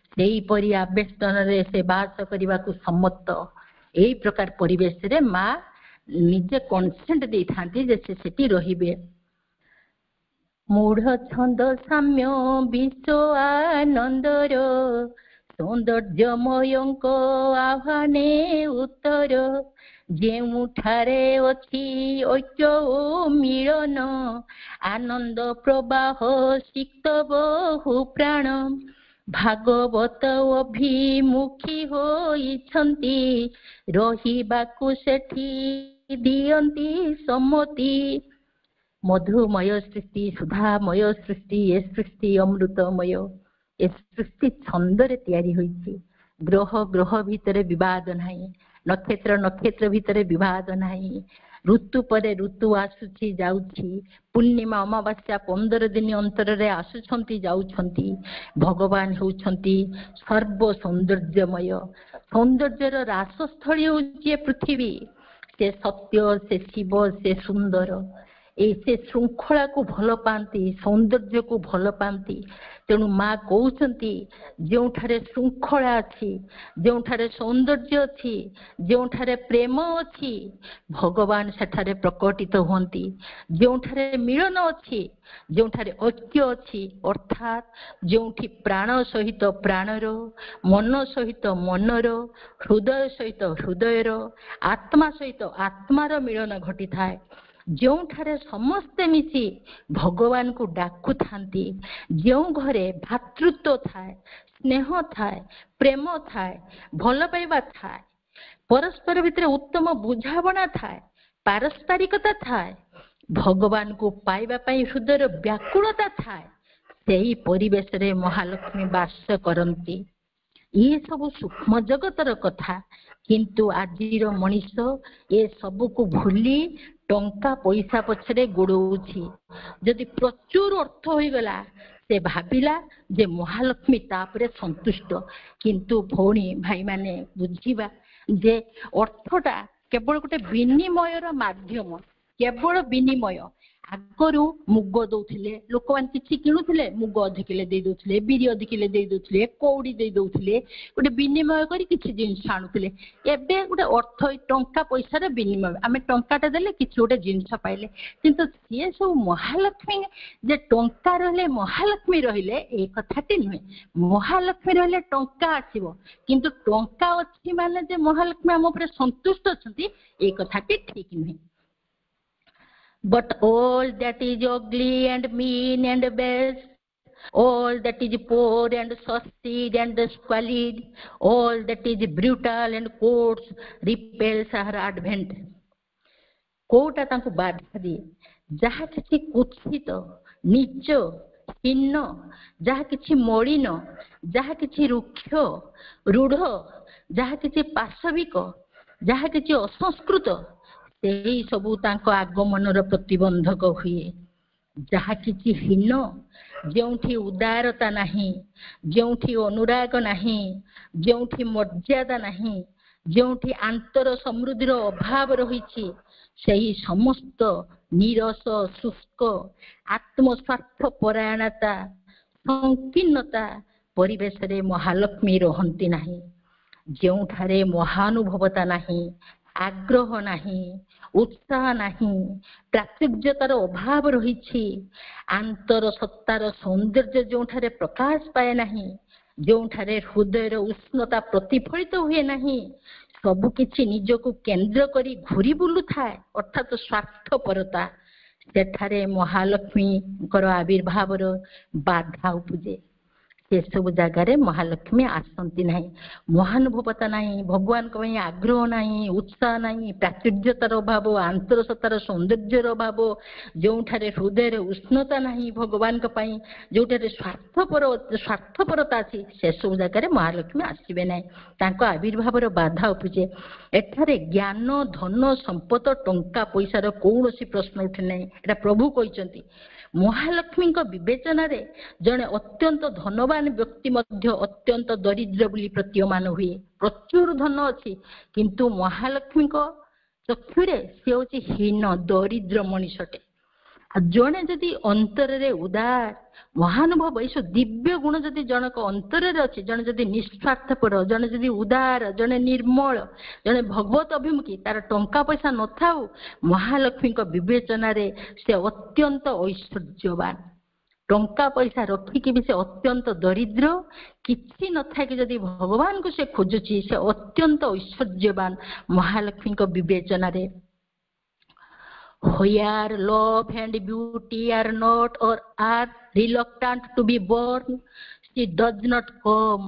सेही परि आवेष्टन रे से वास करिबाकु सम्मत। यही प्रकार परिवेश रे माँ निजे कनसेंट दे थांती जे से सेठी रहिबे। मूढ़ छंद साम्य विश्व आनंदर सौंदर्यमयଙ୍କ आह्वाने उत्तर, जेउठारे अछि ऐक्य ओ मिलन, आनंद प्रवाह सिक्त बहु प्राण, भागवत अभिमुखी होइछंती, रहिबाकु सेठी दियंती सम्मति। मधुमय सृष्टि, सुधामय सृष्टि, ए सृष्टि अमृतमय। ए सृष्टि छंदरे तैयारी होइछि। ग्रह ग्रह भितरे विवाद नाही, नक्षत्र नक्षत्र भितरे विवाद नाही, ऋतु परे ऋतु आसुछि जाउछि, पूर्णिमा अमावास्या 15 दिन अंतर रे आसुछंती जाउछंती। भगवान होउछंती सर्व सौंदर्यमय। सौंदर्यर रासस्थली होउछि पृथ्वी। से सत्य, से शिव, से सुंदर। से श्रृंखला को भल पाती, सौंदर्य को भल पाती। तेणु माँ कहते जो श्रृंखला अच्छी, जो सौंदर्य अच्छी, जो प्रेम अच्छी, भगवान सेठारे प्रकटित होती। जो मिलन अच्छी, जो ऐक्य अच्छी, अर्थात जो प्राण सहित प्राणर, मन सहित मनर, हृदय सहित हृदयर, आत्मा सहित आत्मार मिलन घटी थाए, जो समस्ते मिसी भगवान को डाकु थांती, जो घरे भातृत्व थाए, स्नेह थाए, प्रेम थाए, भल पाइबा थाए, परस्पर भितर उत्तम बुझावना थाए, पारस्परिकता थाए, भगवान को पाइबा पई हृदय व्याकुलता थाए, सेही परिवेश रे महालक्ष्मी वास करती। ये सब सूक्ष्म जगतर कथा, किंतु आजिर मनीष ये सब को भूली टंका पैसा पछरे गोड़ौछि। जदि प्रचुर अर्थ हो गला से भाविला जे महालक्ष्मी तापरे संतुष्ट, किंतु भौणी भाई माने बुझिबा जे अर्थटा केवल गोटे विनिमयर माध्यम, केवल विनिमय। आगरू मुग दौले लोक मैंने किसी किणुले, मुग अध किले दे दौले, बिरी अध किले दे दौले, कौड़ी दे दौले, गोटे विनिमय कर किसी जिनस आणुले। एबे गोटे अर्थ टंका पैसार विनिमय, आम टंकाटा देले किसी गोटे जिनस पाइले। किंतु सी सब महालक्ष्मी जे टंका रहिले महालक्ष्मी रहिले ए कथाटी नुहे। महालक्ष्मी रहिले टंका आसीबो, किंतु टंका अछि माने जे महालक्ष्मी आम उपरे संतुष्ट अछंती ए कथाटी ठीक नुहे। But all that is ugly and mean and base, all that is poor and saucy and squalid, all that is brutal and coarse repels her advent. Kota तांको बाधा दिए, जहा किसी कुत्सित, नीच, हीन, जहा किसी मलिन, जहा किसी रुक्ष, रूढ़, जहा किसी पाशविक, जहा किसी असंस्कृत, से सबू तांको आगमनर प्रतिबंधक हुए। जहा किछि हीन, जोंठी उदारता नहीं, जोंठी अनुराग नहीं, जोंठी मर्यादा नहीं, जोंठी आंतर समृद्धिर अभाव रही, सही समस्त नीरस, शुष्क, आत्मस्वार्थ परायणता, संकीर्णता परिवेश रे महालक्ष्मी रहंती नहीं। जोंठारे महानुभवता नहीं, आग्रह नहीं, उत्साह नहीं, प्राचुर्यतार अभाव रही, आंतर सत्तार सौंदर्य जोठारे प्रकाश पाए नहीं, जोठारे हृदय उष्णता प्रतिफलित हुए नहीं, सबुकिछि निजको केंद्र करी घूरी बुलु थाए, अर्थात स्वार्थपरता, सेठारे महालक्ष्मी आविर्भाव बाधा उपजे। से सब जगार महालक्ष्मी आसती ना, महानुभवता ना, भगवान को आग्रह ना, उत्साह ना, प्राचुर्यतार अभाव, आंतरसतार सौंदर्यर अभाव, जो हृदय उष्णता ना भगवान जो स्वार्थपरता अच्छी, से सब जगार महालक्ष्मी आसबे ना, आविर्भाव बाधा उपजे। एठारे ज्ञान, धन, संपद, टंका पैसार कौन प्रश्न उठे ना। एटा प्रभु कहते महालक्ष्मी विवेचन रे जड़े अत्यंत धनवान व्यक्ति मध्य अत्यंत दरिद्र बोली प्रतीयमान हुए। प्रचुर धन अच्छी, किंतु महालक्ष्मी चक्षुरे सी हूँ हीन दरिद्र मनीषटे। जड़े जदि अंतर रे उदार महानुभव, ये दिव्य गुण जदि जनक अंतर रे अच्छी, जड़े जदि निस्वार्थपर, जड़े जदि उदार, जड़े निर्मल, जड़े भगवत अभिमुखी, तार टंका पैसा न थाउ, महालक्ष्मी विवेचन रे से अत्यंत ऐश्वर्यवान। टंका पैसा रखिकी भी से अत्यंत दरिद्र, किसी न था कि जदि भगवान को से खोजुची, से अत्यंत ऐश्वर्यवान महालक्ष्मी विवेचन रे। Where love and beauty are not or are reluctant to be born, she does not come.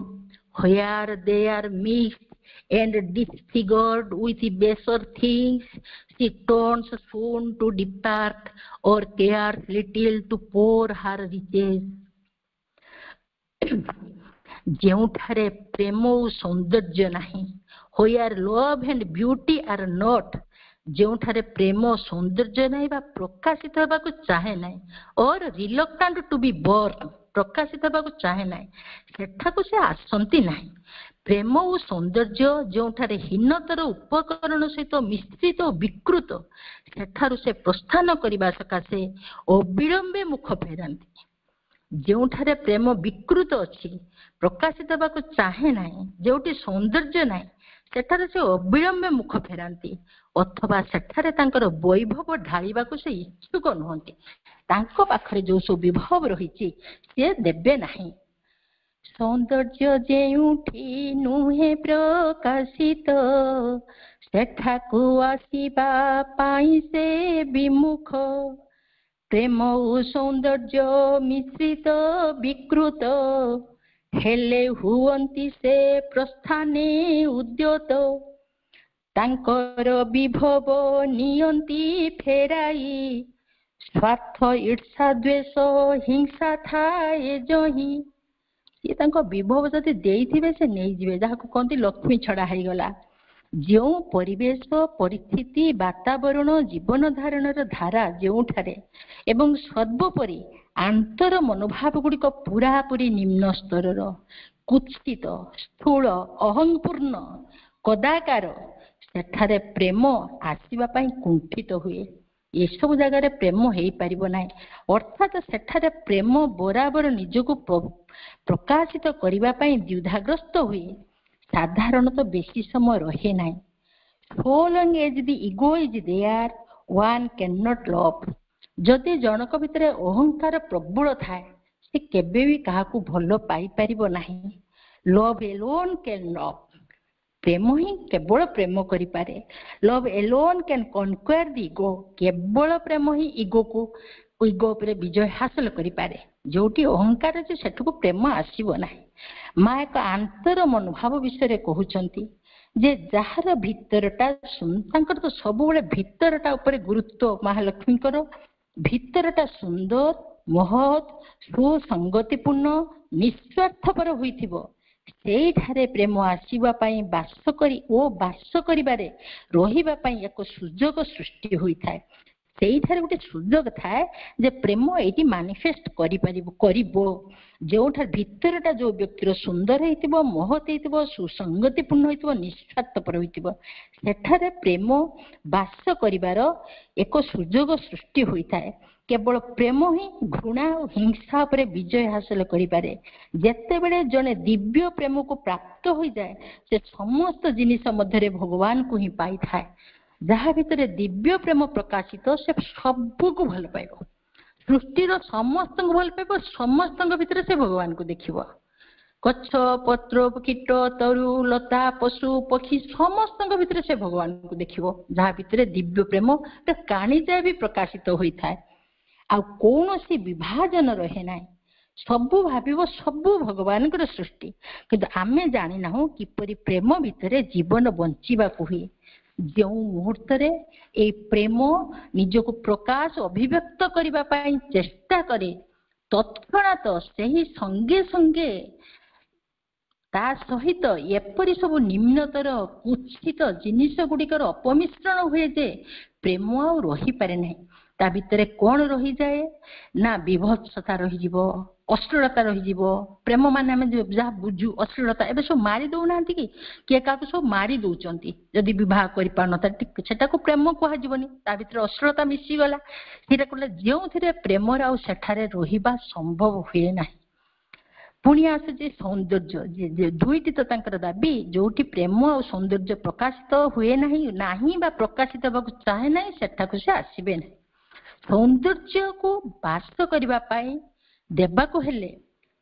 Where they are mixed and disfigured with baser things, she turns soon to depart or cares little to pour her riches. ଯେଉଁଠାରେ ପ୍ରେମ ଓ ସୌନ୍ଦର୍ଯ୍ୟ ନାହିଁ, where love and beauty are not, ଯେଉଁଠାରେ ପ୍ରେମ ସୌନ୍ଦର୍ଯ୍ୟ ନାହିଁ ବା ପ୍ରକାଶିତ ହେବାକୁ ଚାହେଁ ନାହିଁ, or reluctant to be born, ପ୍ରକାଶିତ ହେବାକୁ ଚାହେଁ ନାହିଁ, ସେଠାକୁ ସେ ଆସନ୍ତି ନାହିଁ। ପ୍ରେମ ଓ ସୌନ୍ଦର୍ଯ୍ୟ ଯେଉଁଠାରେ ହୀନତର ଉପକରଣ ସହିତ ମିଶ୍ରିତ ଓ ବିକୃତ, ସେଠାରୁ ସେ ପ୍ରସ୍ଥାନ କରିବା ସକାଶେ ଅବିଳମ୍ବେ ମୁଖ ଫେରାନ୍ତି। ଯେଉଁଠାରେ ପ୍ରେମ ବିକୃତ ଅଛି, ପ୍ରକାଶିତ ହେବାକୁ ଚାହେଁ ନାହିଁ, ଯେଉଁଠି ସୌନ୍ଦର୍ଯ୍ୟ ନାହିଁ, ସେଠାରେ ସେ ଅବିଳମ୍ବେ ମୁଖ ଫେରାନ୍ତି, ଅଥବା ସେଠାରେ ତାଙ୍କର ବୈଭବ ଢାଳିବାକୁ ସେ ଇଚ୍ଛୁକ ନୁହନ୍ତି। ତାଙ୍କ ପାଖରେ ଯୋଉ ସବୁ ବିଭବ ରହିଛି ସେ ଦେବେ ନାହିଁ। ସୌନ୍ଦର୍ଯ୍ୟ ଯେଉଁଠି ନୁହେଁ ପ୍ରକାଶିତ, ସେଠାକୁ ଆସିବା ପାଇଁ ସେ ବିମୁଖ। ପ୍ରେମ ଓ ସୌନ୍ଦର୍ଯ୍ୟ ମିଶ୍ରିତ ବିକୃତ, ହେଲେ ହୁଅନ୍ତି ସେ ପ୍ରସ୍ଥାନେ ଉଦ୍ୟତ। ତାଙ୍କର ବିଭବ ନିଅନ୍ତି ଫେରାଇ, ସ୍ୱାର୍ଥ ଈର୍ଷା ଦ୍ୱେଷ ହିଂସା ଥାଏ ଯହିଁ। ସିଏ ତାଙ୍କ ବିଭବ ଯଦି ଦେଇଥିବେ ସେ ନେଇଯିବେ, ଯାହାକୁ କହନ୍ତି ଲକ୍ଷ୍ମୀ ଛଡା ହେଇଗଲା। ଯେଉଁ ପରିବେଶ, ପରିସ୍ଥିତି, ବାତାବରଣ, ଜୀବନ ଧାରଣର ଧାରା ଯେଉଁଠାରେ ଏବଂ ସର୍ବୋପରି ଆନ୍ତର ମନୋଭାବ ଗୁଡିକ ପୁରାପୁରି ନିମ୍ନ ସ୍ତରର, କୁତ୍ସିତ, ସ୍ଥୂଳ, ଅହଂପୂର୍ଣ୍ଣ, କଦାକାର, ସେଠାରେ ପ୍ରେମ ଆସିବା ପାଇଁ କୁଣ୍ଠିତ ହୁଏ। ଏସବୁ ଜାଗାରେ ପ୍ରେମ ହେଇପାରିବ ନାହିଁ। ଅର୍ଥାତ ସେଠାରେ ପ୍ରେମ ବରାବର ନିଜକୁ ପ୍ରକାଶିତ କରିବା ପାଇଁ ଦ୍ୱିଧାଗ୍ରସ୍ତ ହୁଏ। ସାଧାରଣତଃ ବେଶୀ ସମୟ ରହେ ନାହିଁ। So long as the ego is there, one cannot love. ଯଦି ଜଣକ ଭିତରେ ଅହଙ୍କାର ପ୍ରବଳ ଥାଏ, ସେ କେବେ ବି କାହାକୁ ଭଲ ପାଇପାରିବ ନାହିଁ। Love alone can love. ପ୍ରେମ ହିଁ କେବଳ ପ୍ରେମ କରିପାରେ। Love alone can conquer the ego. କେବଳ ପ୍ରେମ ହିଁ ଇଗୋ ଉପରେ ବିଜୟ ହାସଲ କରିପାରେ। ଯୋଉଠି ଅହଙ୍କାର ଅଛି ସେଠକୁ ପ୍ରେମ ଆସିବ ନାହିଁ। ମା ଏକ ଆନ୍ତର ମନୋଭାବ ବିଷୟରେ କହୁଛନ୍ତି ଯେ ଯାହାର ଭିତରଟା, ତାଙ୍କର ତ ସବୁବେଳେ ଭିତରଟା ଉପରେ ଗୁରୁତ୍ୱ ମହାଲକ୍ଷ୍ମୀଙ୍କର। ଭିତରଟା ସୁନ୍ଦର, ମହତ୍, ସୁସଙ୍ଗତିପୂର୍ଣ୍ଣ, ନିଃସ୍ୱାର୍ଥପର ହୋଇଥିବ, ସେଇଠାରେ ପ୍ରେମ ଆସିବା ପାଇଁ ବାସ କରିବାରେ ରହିବା ପାଇଁ ଏକ ସୁଯୋଗ ସୃଷ୍ଟି ହୋଇଥାଏ। ସେଇଠାରେ ଗୋଟେ ସୁଯୋଗ ଥାଏ ଯେ ପ୍ରେମ ଏଇଠି ମାନିଫେଷ୍ଟ କରିବ। ଯେଉଁଠାରେ ଭିତରଟା ଯୋଉ ବ୍ୟକ୍ତିର ସୁନ୍ଦର ହେଇଥିବ, ମହତ୍ ହେଇଥିବ, ସୁସଙ୍ଗତିପୂର୍ଣ୍ଣ ହେଇଥିବ, ନିଃସ୍ୱାର୍ଥପର ହୋଇଥିବ, ସେଠାରେ ପ୍ରେମ ବାସ କରିବାର ଏକ ସୁଯୋଗ ସୃଷ୍ଟି ହୋଇଥାଏ। କେବଳ ପ୍ରେମ ହିଁ ଘୃଣା ଓ ହିଂସା ଉପରେ ବିଜୟ ହାସଲ କରିପାରେ। ଯେତେବେଳେ ଜଣେ ଦିବ୍ୟ ପ୍ରେମକୁ ପ୍ରାପ୍ତ ହୋଇଯାଏ, ସେ ସମସ୍ତ ଜିନିଷ ମଧ୍ୟରେ ଭଗବାନଙ୍କୁ ହିଁ ପାଇଥାଏ। ଯାହା ଭିତରେ ଦିବ୍ୟ ପ୍ରେମ ପ୍ରକାଶିତ, ସେ ସବୁକୁ ଭଲ ପାଇବ, ସୃଷ୍ଟିର ସମସ୍ତଙ୍କୁ ଭଲ ପାଇବ, ସମସ୍ତଙ୍କ ଭିତରେ ସେ ଭଗବାନଙ୍କୁ ଦେଖିବ। ଗଛ, ପତ୍ର, କୀଟ, ତରୁ, ଲତା, ପଶୁ, ପକ୍ଷୀ, ସମସ୍ତଙ୍କ ଭିତରେ ସେ ଭଗବାନଙ୍କୁ ଦେଖିବ, ଯାହା ଭିତରେ ଦିବ୍ୟ ପ୍ରେମ କାଣିଚାଏ ବି ପ୍ରକାଶିତ ହୋଇଥାଏ। ଆଉ କୌଣସି ବିଭାଜନ ରହେ ନାହିଁ। ସବୁ ଭାବିବ ସବୁ ଭଗବାନଙ୍କର ସୃଷ୍ଟି। କିନ୍ତୁ ଆମେ ଜାଣିନାହୁଁ କିପରି ପ୍ରେମ ଭିତରେ ଜୀବନ ବଞ୍ଚିବାକୁ ହୁଏ। ଯେଉଁ ମୁହୂର୍ତ୍ତରେ ଏଇ ପ୍ରେମ ନିଜକୁ ପ୍ରକାଶ, ଅଭିବ୍ୟକ୍ତ କରିବା ପାଇଁ ଚେଷ୍ଟା କରେ, ତତ୍କ୍ଷଣାତ ସେହି ସଙ୍ଗେ ସଙ୍ଗେ ତା ସହିତ ଏପରି ସବୁ ନିମ୍ନତର କୁତ୍ସିତ ଜିନିଷ ଗୁଡିକର ଅପମିଶ୍ରଣ ହୁଏ ଯେ ପ୍ରେମ ଆଉ ରହିପାରେ ନାହିଁ। ତା ଭିତରେ କଣ ରହିଯାଏ ନା ବିଭତ୍ସତା ରହିଯିବ, ଅଶ୍ଳୀଳତା ରହିଯିବ। ପ୍ରେମ ମାନେ ଆମେ ଯାହା ବୁଝୁ ଅଶ୍ଳୀଳତା, ଏବେ ସବୁ ମାରି ଦଉନାହାନ୍ତି କି, କିଏ କାହାକୁ ସବୁ ମାରି ଦଉଛନ୍ତି ଯଦି ବିବାହ କରିପାରୁନଥାଏ, ସେଟାକୁ ପ୍ରେମ କୁହାଯିବନି, ତା ଭିତରେ ଅଶ୍ଳୀଳତା ମିଶିଗଲା। ସେଇଟା କହିଲେ ଯେଉଁଥିରେ ପ୍ରେମର ଆଉ ସେଠାରେ ରହିବା ସମ୍ଭବ ହୁଏ ନାହିଁ। ପୁଣି ଆସୁଛି ସୌନ୍ଦର୍ଯ୍ୟ। ଦୁଇଟି ତ ତାଙ୍କର ଦାବି, ଯୋଉଠି ପ୍ରେମ ଆଉ ସୌନ୍ଦର୍ଯ୍ୟ ପ୍ରକାଶିତ ହୁଏ ନାହିଁ ବା ପ୍ରକାଶିତ ହେବାକୁ ଚାହେଁ ନାହିଁ, ସେଠାକୁ ସେ ଆସିବେ ନାହିଁ। ସୌନ୍ଦର୍ଯ୍ୟକୁ ବାସ କରିବା ପାଇଁ ଦେବାକୁ ହେଲେ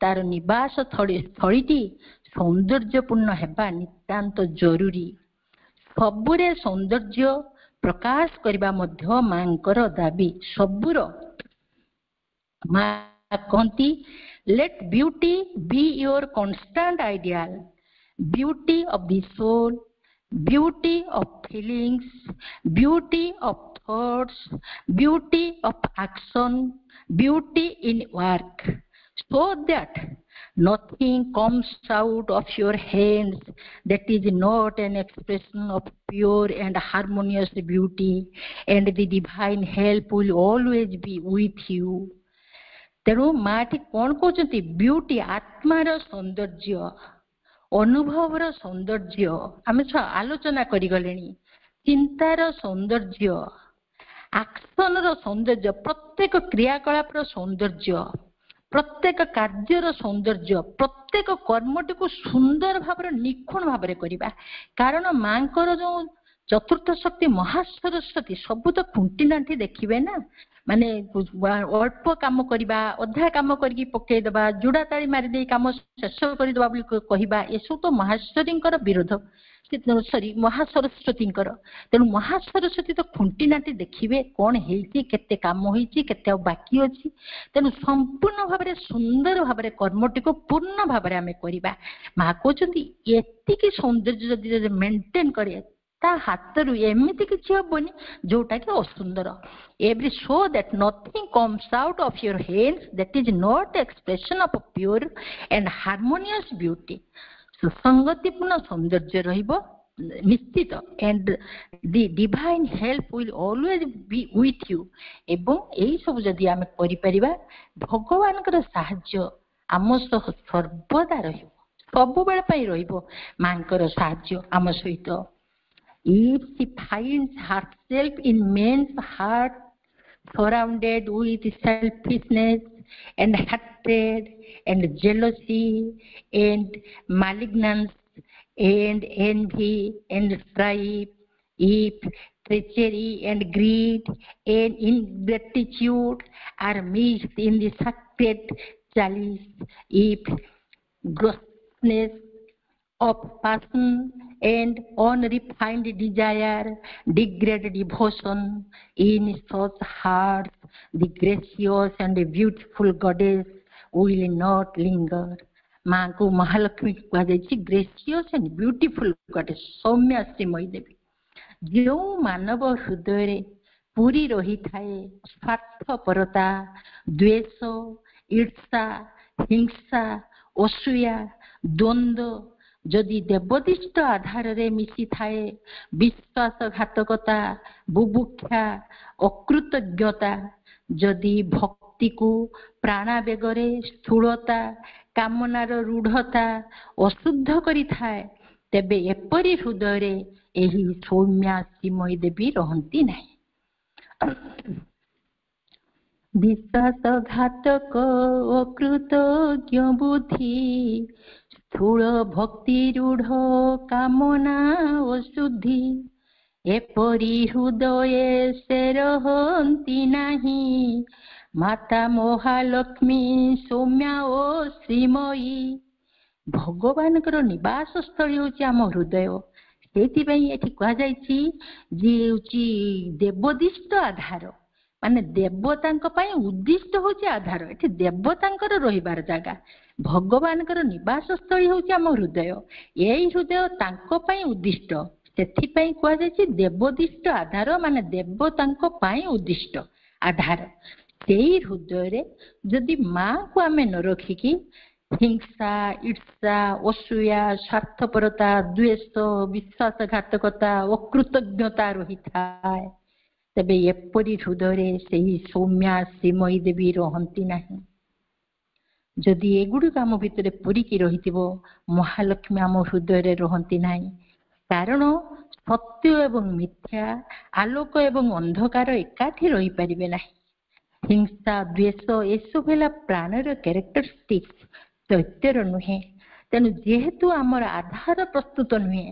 ତାର ନିବାସ ସ୍ଥଳୀଟି ସୌନ୍ଦର୍ଯ୍ୟପୂର୍ଣ୍ଣ ହେବା ନିତାନ୍ତ ଜରୁରୀ। ସବୁରେ ସୌନ୍ଦର୍ଯ୍ୟ ପ୍ରକାଶ କରିବା ମଧ୍ୟ ମାଙ୍କର ଦାବି। ସବୁର ମା କହନ୍ତି, let beauty be your constant ideal. Beauty of the soul, beauty of feelings, beauty of thoughts, beauty of action, beauty in work, so that nothing comes out of your hands that is not an expression of pure and harmonious beauty, and the divine help will always be with you. ତେଣୁ ମାଟି କଣ କହୁଛନ୍ତି, beauty, ଆତ୍ମାର ସୌନ୍ଦର୍ଯ୍ୟ, ଅନୁଭବର ସୌନ୍ଦର୍ଯ୍ୟ ଆମେ ଆଲୋଚନା କରିଗଲେଣି। ଚିନ୍ତାର ସୌନ୍ଦର୍ଯ୍ୟ, ଆକ୍ସନର ସୌନ୍ଦର୍ଯ୍ୟ, ପ୍ରତ୍ୟେକ କ୍ରିୟାକଳାପର ସୌନ୍ଦର୍ଯ୍ୟ, ପ୍ରତ୍ୟେକ କାର୍ଯ୍ୟର ସୌନ୍ଦର୍ଯ୍ୟ, ପ୍ରତ୍ୟେକ କର୍ମଟିକୁ ସୁନ୍ଦର ଭାବରେ ନିଖୁଣ ଭାବରେ କରିବା। କାରଣ ମାଙ୍କର ଯୋଉ ଚତୁର୍ଥ ଶକ୍ତି ମହାସରସ୍ୱତୀ ସବୁ ତ ଖୁଣ୍ଟି ନାଣ୍ଟି ଦେଖିବେ ନା, ମାନେ ଅଳ୍ପ କାମ କରିବା, ଅଧା କାମ କରିକି ପକେଇଦବା, ଯୋଡା ତାଳି ମାରିଦେଇ କାମ ଶେଷ କରିଦବା ବୋଲି କହିବା, ଏସବୁ ତ ମହାଶ୍ୱରୀଙ୍କର ବିରୋଧ, ମହାସରସ୍ୱତୀଙ୍କର। ତେଣୁ ମହାସରସ୍ୱତୀ ତ ଖୁଣ୍ଟି ନାଣ୍ଟି ଦେଖିବେ କଣ ହେଇଛି, କେତେ କାମ ହେଇଛି, କେତେ ଆଉ ବାକି ଅଛି। ତେଣୁ ସମ୍ପୂର୍ଣ୍ଣ ଭାବରେ ସୁନ୍ଦର ଭାବରେ କର୍ମଟିକୁ ପୂର୍ଣ୍ଣ ଭାବରେ ଆମେ କରିବା। ମା କହୁଛନ୍ତି ଏତିକି ସୌନ୍ଦର୍ଯ୍ୟ ଯଦି ମେଣ୍ଟେନ କରେ ତା ହାତରୁ ଏମିତି କିଛି ହବନି ଯୋଉଟା କି ଅସୁନ୍ଦର। Every so that nothing comes out of your hands that is not expression of pure and harmonious beauty. ସୁସଙ୍ଗତିପୂର୍ଣ୍ଣ ସୌନ୍ଦର୍ଯ୍ୟ ରହିବ ନିଶ୍ଚିତ, and the divine help will always be with you. ଏବଂ ଏଇ ସବୁ ଯଦି ଆମେ କରିପାରିବା ଭଗବାନଙ୍କର ସାହାଯ୍ୟ ଆମ ସହ ସର୍ବଦା ରହିବ, ସବୁବେଳେ ପାଇଁ ରହିବ ମାଙ୍କର ସାହାଯ୍ୟ ଆମ ସହିତ। If she finds herself in men's heart surrounded with selfishness and hatred and jealousy and malignance and envy and strife, if treachery and greed and ingratitude are mixed in the sacred chalice, if grossness of passion and unrefined desire degrade devotion, in such hearts the gracious and beautiful goddess will not linger. माँ को महालक्ष्मी कहुଯାଇଛି gracious and beautiful goddess सौम्या श्रीमयी देवी। जो मानव हृदय पूरी रही थाए स्वार्थपरता, द्वेष, ईर्षा, हिंसा, असूया, द्वंद्व जदि देवदिष्ट आधार रे मिसी थाए, विश्वासघातकता, बुभुक्षा, अकृतज्ञता जदि भक्ति को प्राणावेगरे स्थूलता, कामनार रूढ़ता अशुद्ध करी थाए, तेबे एपरी हृदय रे एही सौम्या श्रीमयी देवी रहंती नहीं। विश्वासघातक अकृतज्ञ बुद्धि, स्थूल भक्ति रूढ़ कामना अशुद्धि, एपरी हृदय से रहंती नहीं। माता महालक्ष्मी सौम्या ओ श्रीमयी। भगवानकर निवास स्थली होची आम हृदय। सेतिपई एठी कहा जायछि जे होची देवदिष्ट आधार, माने देवतांक पई उद्दिष्ट होची आधार। एठी देवतांकर रहिबार जागा, भगवानकर निवास स्थली होची आम हृदय। एई हृदय तांक पई उद्दिष्ट, सेतिपई कहा जायछि देवदिष्ट आधार, माने देवतांक पई उद्दिष्ट आधार। सेई हृदय रे जदि माँ को आमे न रखिकी हिंसा, ईर्षा, असूया, स्वार्थपरता, द्वेष, विश्वासघातकता, अकृतज्ञता रही थाए, तेबे एपरी हृदय रे सेही सौम्या श्रीमयी देवी रहंती नहीं। जदि एगुड़िक आम भितर पूरिकी रहिथिबो, महालक्ष्मी आम हृदय रे रहंती नहीं। कारण सत्य एवं मिथ्या, आलोक एवं अंधकार एकाठी रही परिबे नहीं। हिंसा, द्वेष एसबू है प्राणर क्यारेक्टरिस्टिक्स, चैत्यर नुहे। तेणु जेहेतु आमर आधार प्रस्तुत नुहे,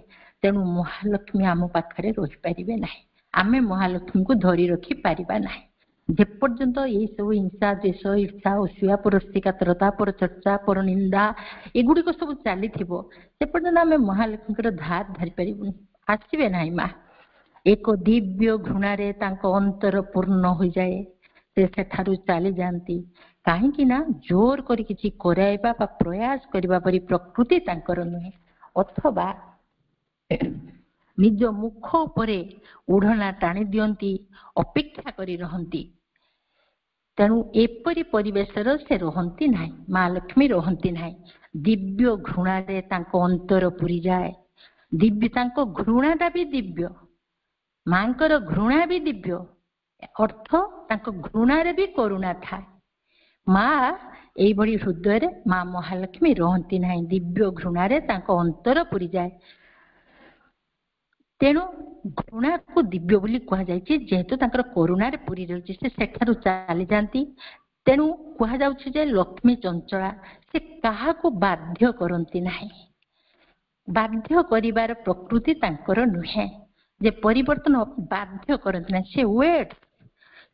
तेणु महालक्ष्मी आम पाखरे रही पारिबे नहीं, आमे महालक्ष्मी को धरी रखी पारिबा नहीं। जेपर्यंत यही सब हिंसा, द्वेष, ईर्षा, असूया, परस्त्रीकातरता, पर चर्चा, पर निंदा एगुड़िक सब चली से पर्यंत आमे महालक्ष्मी धार धरी पारिबुनी, आसबे नहीं। माँ एक दिव्य घृणार अंतर पूर्ण हो जाए, से सेठारु चली जाती कहीं ना जोर करी किछि कराइबा बा प्रयास करिबा परि प्रकृति तांकर नुहे, अथवा निज मुख उपरे उड़ना टाणी दियंती, अपेक्षा करी रहंती। तेणु एपरी परिवेशर से रहंती नहीं, माँ लक्ष्मी रहंती नहीं। दिव्य घृणारे तांको अंतर पूरी जाए, दिव्य तांको घृणाटा भी दिव्य, मांकर घृणा भी दिव्य, अर्थ तांको घृणारे भी करुणा थाए। माँ ଏଇଭଳି ହୃଦୟରେ ମା ମହାଲକ୍ଷ୍ମୀ ରହନ୍ତି ନାହିଁ। ଦିବ୍ୟ ଘୃଣାରେ ତାଙ୍କ ଅନ୍ତର ପୁରି ଯାଏ। ତେଣୁ ଘୃଣାକୁ ଦିବ୍ୟ ବୋଲି କୁହାଯାଇଛି, ଯେହେତୁ ତାଙ୍କର କରୁଣାରେ ପୁରି ରହିଛି, ସେ ସେଠାରୁ ଚାଲି ଯାଆନ୍ତି। ତେଣୁ କୁହାଯାଉଛି ଯେ ଲକ୍ଷ୍ମୀ ଚଞ୍ଚଳା, ସେ କାହାକୁ ବାଧ୍ୟ କରନ୍ତି ନାହିଁ। ବାଧ୍ୟ କରିବାର ପ୍ରକୃତି ତାଙ୍କର ନୁହେଁ, ଯେ ପରିବର୍ତ୍ତନ ବାଧ୍ୟ କରନ୍ତି ନାହିଁ। ସେ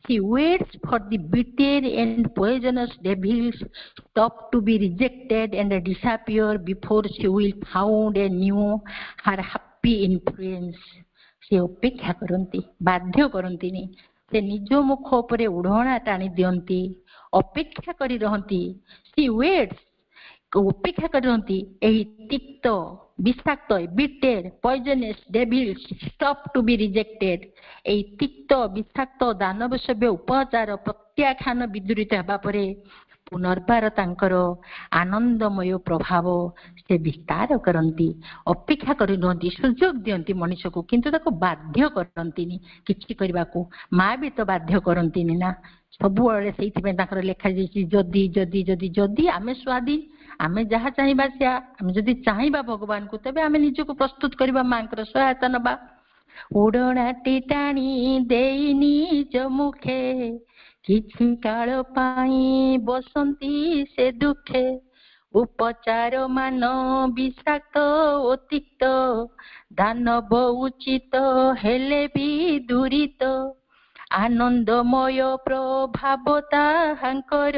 She waits for the bitter and poisonous devils stop to be rejected and disappear before she will found a new her happy influence. ସେ ଅପେକ୍ଷା କରନ୍ତି, ବାଧ୍ୟ କରନ୍ତିନି। ସେ ନିଜ ମୁଖ ଉପରେ ଉଢ଼ଣା ଟାଣି ଦିଅନ୍ତି, ଅପେକ୍ଷା କରି ରହନ୍ତି। She waits, ଅପେକ୍ଷା କରି ରହନ୍ତି। ଏହି ତିକ୍ତ, ବିଷାକ୍ତ, bitter, poisonous devils stop to be rejected. ଏହି ତିକ୍ତ, ବିଷାକ୍ତ ଦାନବ ସେବ୍ୟ ଉପଚାର ପ୍ରତ୍ୟାଖ୍ୟାନ ବିଦୂରିତ ହେବା ପରେ ପୁନର୍ବାର ତାଙ୍କର ଆନନ୍ଦମୟ ପ୍ରଭାବ ସେ ବିସ୍ତାର କରନ୍ତି। ଅପେକ୍ଷା କରି ରୁହନ୍ତି, ସୁଯୋଗ ଦିଅନ୍ତି ମଣିଷକୁ, କିନ୍ତୁ ତାକୁ ବାଧ୍ୟ କରନ୍ତିନି କିଛି କରିବାକୁ। ମା ବି ତ ବାଧ୍ୟ କରନ୍ତିନି ନା ସବୁବେଳେ। ସେଇଥିପାଇଁ ତାଙ୍କର ଲେଖାଯାଇଛି, ଯଦି ଯଦି ଯଦି ଯଦି ଆମେ ସ୍ୱାଧୀନ, ଆମେ ଯାହା ଚାହିଁବା ସେୟା। ଆମେ ଯଦି ଚାହିଁବା ଭଗବାନଙ୍କୁ, ତେବେ ଆମେ ନିଜକୁ ପ୍ରସ୍ତୁତ କରିବା, ମାଙ୍କର ସହାୟତା ନବା। ଉଡ଼ଣାଟି ଟାଣି ଦେଇ ନିଜ ମୁଖେ କିଛି କାଳ ପାଇଁ ବସନ୍ତି ସେ ଦୁଃଖେ। ଉପଚାର ମାନ ବିଷାକ୍ତ ଓ ତିକ୍ତ, ଦାନବ ଉଚିତ ହେଲେ ବି ଦୂରିତ। ଆନନ୍ଦମୟ ପ୍ରଭାବ ତାହାଙ୍କର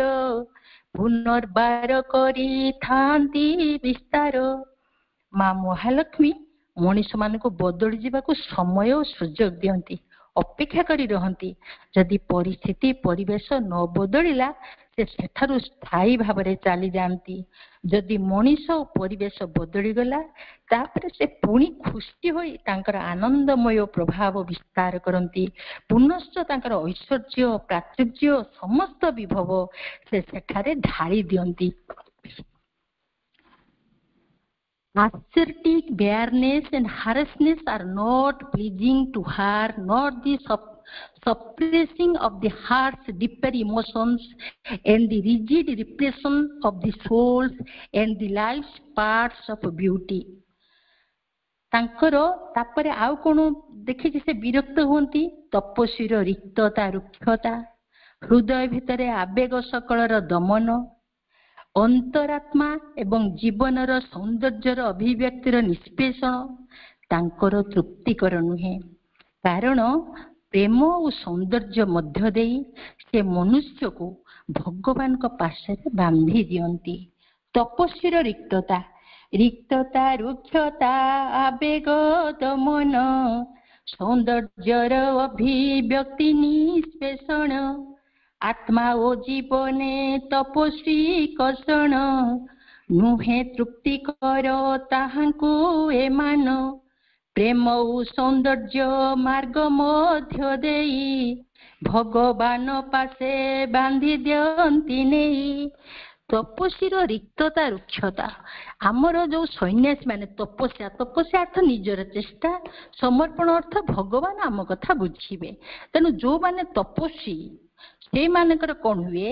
ପୁନର୍ବାର କରିଥାନ୍ତି ବିସ୍ତାର। ମା ମହାଲକ୍ଷ୍ମୀ ମଣିଷ ମାନଙ୍କୁ ବଦଳି ଯିବାକୁ ସମୟ ଓ ସୁଯୋଗ ଦିଅନ୍ତି, ଅପେକ୍ଷା କରି ରହନ୍ତି। ଯଦି ପରିସ୍ଥିତି ପରିବେଶ ନ ବଦଳିଲା, ସେ ସେଠାରୁ ସ୍ଥାୟୀ ଭାବରେ ଚାଲି ଯାଆନ୍ତି। ଯଦି ମଣିଷ ଓ ପରିବେଶ ବଦଳିଗଲା, ତାପରେ ସେ ପୁଣି ଖୁସି ହୋଇ ତାଙ୍କର ଆନନ୍ଦମୟ ପ୍ରଭାବ ବିସ୍ତାର କରନ୍ତି। ପୁନଶ୍ଚ ତାଙ୍କର ଐଶ୍ୱର୍ଯ୍ୟ, ପ୍ରାଚୁର୍ଯ୍ୟ, ସମସ୍ତ ବିଭବ ସେ ସେଠାରେ ଢାଳି ଦିଅନ୍ତି। Ascetic bareness and harshness are not pleasing to her, nor the suppressing of the heart's deeper emotions and the rigid repression of the souls and the life's parts of beauty. ତାଙ୍କର ତାପରେ ଆଉ କଣ ଦେଖିଛି, ସେ ବିରକ୍ତ ହୁଅନ୍ତି। ତପସ୍ୱୀର ରିକ୍ତତା, ରୁକ୍ଷତା, ହୃଦୟ ଭିତରେ ଆବେଗ ସକଳର ଦମନ, ଅନ୍ତରାତ୍ମା ଏବଂ ଜୀବନର ସୌନ୍ଦର୍ଯ୍ୟର ଅଭିବ୍ୟକ୍ତିର ନିଷ୍ପେଷଣ ତାଙ୍କର ତୃପ୍ତିକର ନୁହେଁ। କାରଣ ପ୍ରେମ ଓ ସୌନ୍ଦର୍ଯ୍ୟ ମଧ୍ୟ ଦେଇ ସେ ମନୁଷ୍ୟକୁ ଭଗବାନଙ୍କ ପାଶରେ ବାନ୍ଧି ଦିଅନ୍ତି। ତପସ୍ୱୀର ରିକ୍ତତା, ରିକ୍ତତା, ରୁକ୍ଷତା, ଆବେଗ ଦମନ, ସୌନ୍ଦର୍ଯ୍ୟର ଅଭିବ୍ୟକ୍ତି ନିଷ୍ପେଷଣ, ଆତ୍ମା ଓ ଜୀବନେ ତପସ୍ୱୀ କଷଣ, ନୁହେଁ ତୃପ୍ତିକର ତାହାଙ୍କୁ ଏମାନ। ପ୍ରେମ ଓ ସୌନ୍ଦର୍ଯ୍ୟ ମାର୍ଗ ମଧ୍ୟ ଦେଇ ଭଗବାନ ପାଶେ ବାନ୍ଧି ଦିଅନ୍ତି ନେଇ। ତପସ୍ୱୀର ରିକ୍ତତା, ରୁକ୍ଷତା। ଆମର ଯୋଉ ସନ୍ନ୍ୟାସୀ ମାନେ ତପସ୍ୟା, ତପସ୍ୟା ଅର୍ଥ ନିଜର ଚେଷ୍ଟା, ସମର୍ପଣ ଅର୍ଥ ଭଗବାନ ଆମ କଥା ବୁଝିବେ। ତେଣୁ ଯୋଉମାନେ ତପସ୍ୱୀ, ସେଇମାନଙ୍କର କଣ ହୁଏ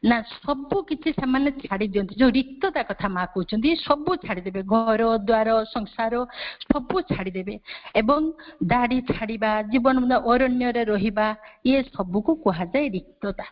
ନା ସବୁ କିଛି ସେମାନେ ଛାଡି ଦିଅନ୍ତି। ଯୋଉ ରିକ୍ତତା କଥା ମା କହୁଛନ୍ତି, ସବୁ ଛାଡିଦେବେ, ଘର ଦ୍ୱାର ସଂସାର ସବୁ ଛାଡିଦେବେ ଏବଂ ଦାଢି ଛାଡିବା, ଜୀବନ ଅରଣ୍ୟରେ ରହିବା, ଇଏ ସବୁକୁ କୁହାଯାଏ ରିକ୍ତତା।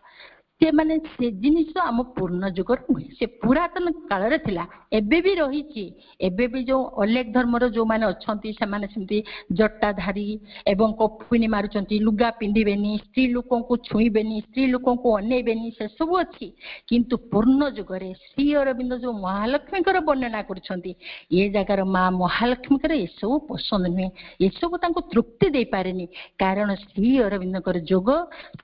ସେମାନେ ସେ ଜିନିଷ ଆମ ପୂର୍ଣ୍ଣ ଯୁଗର ନୁହେଁ, ସେ ପୁରାତନ କାଳରେ ଥିଲା, ଏବେ ବି ରହିଛି। ଏବେ ବି ଯୋଉ ଅଲେଖ ଧର୍ମର ଯୋଉମାନେ ଅଛନ୍ତି, ସେମାନେ ସେମିତି ଜଟାଧାରୀ ଏବଂ କଫୁନି ମାରୁଛନ୍ତି, ଲୁଗା ପିନ୍ଧିବେନି, ସ୍ତ୍ରୀ ଲୋକଙ୍କୁ ଛୁଇଁବେନି, ସ୍ତ୍ରୀ ଲୋକଙ୍କୁ ଅନେଇବେନି, ସେସବୁ ଅଛି। କିନ୍ତୁ ପୂର୍ଣ୍ଣ ଯୁଗରେ ଶ୍ରୀ ଅରବିନ୍ଦ ଯୋଉ ମହାଲକ୍ଷ୍ମୀଙ୍କର ବର୍ଣ୍ଣନା କରୁଛନ୍ତି, ଏ ଜାଗାର ମା ମହାଲକ୍ଷ୍ମୀଙ୍କର ଏସବୁ ପସନ୍ଦ ନୁହେଁ, ଏସବୁ ତାଙ୍କୁ ତୃପ୍ତି ଦେଇପାରେନି। କାରଣ ଶ୍ରୀ ଅରବିନ୍ଦଙ୍କର ଯୋଗ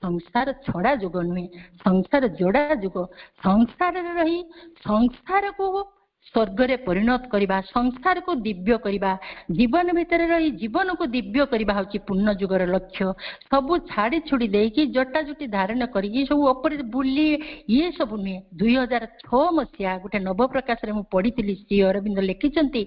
ସଂସାର ଛଡା ଯୋଗ ନୁହେଁ, ସଂସାର ଯୋଡା ଯୁଗ। ସଂସାରରେ ରହି ସଂସାରକୁ ସ୍ୱର୍ଗରେ ପରିଣତ କରିବା, ସଂସାରକୁ ଦିବ୍ୟ କରିବା, ଜୀବନ ଭିତରେ ରହି ଜୀବନକୁ ଦିବ୍ୟ କରିବା ହଉଛି ପୂର୍ଣ୍ଣ ଯୁଗର ଲକ୍ଷ୍ୟ। ସବୁ ଛାଡି ଛୁଡି ଦେଇକି ଜଟାଜୁଟି ଧାରଣ କରିକି ସବୁ ଉପରେ ବୁଲି, ଇଏ ସବୁ ନୁହେଁ। 2006 ମସିହା ଗୋଟେ ନବପ୍ରକାଶରେ ମୁଁ ପଢିଥିଲି, ଶ୍ରୀ ଅରବିନ୍ଦ ଲେଖିଛନ୍ତି,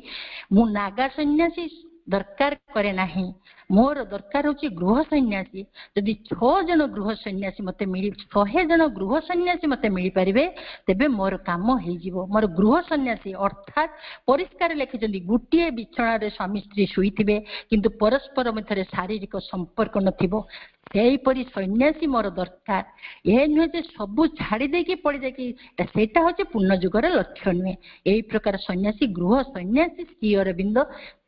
ମୁଁ ନାଗା ସନ୍ନ୍ୟାସୀ दरकार करे नाही मोर दरकार होची गृह सन्यासी जदि 6 जन गृह सन्यासी मते मिली 100 जन गृह सन्यासी मते मिली परिबे तेबे मोर काम हे जीवो मोर गृह सन्यासी अर्थात परिष्कार लिखिचंदी गुटिए बिछणा रे स्वामी स्त्री शुईथिबे किंतु परस्पर मध्यरे शारीरिक संपर्क नथिबो सेहीपरि सन्यासी मोर दरकार ए नुहे जे सबु छाड़ी देकी पड़ी जाकी सेटा होचे पूर्ण जुगर लक्ष्य नुहे एई प्रकार सन्यासी गृह सन्यासी श्री अरविंद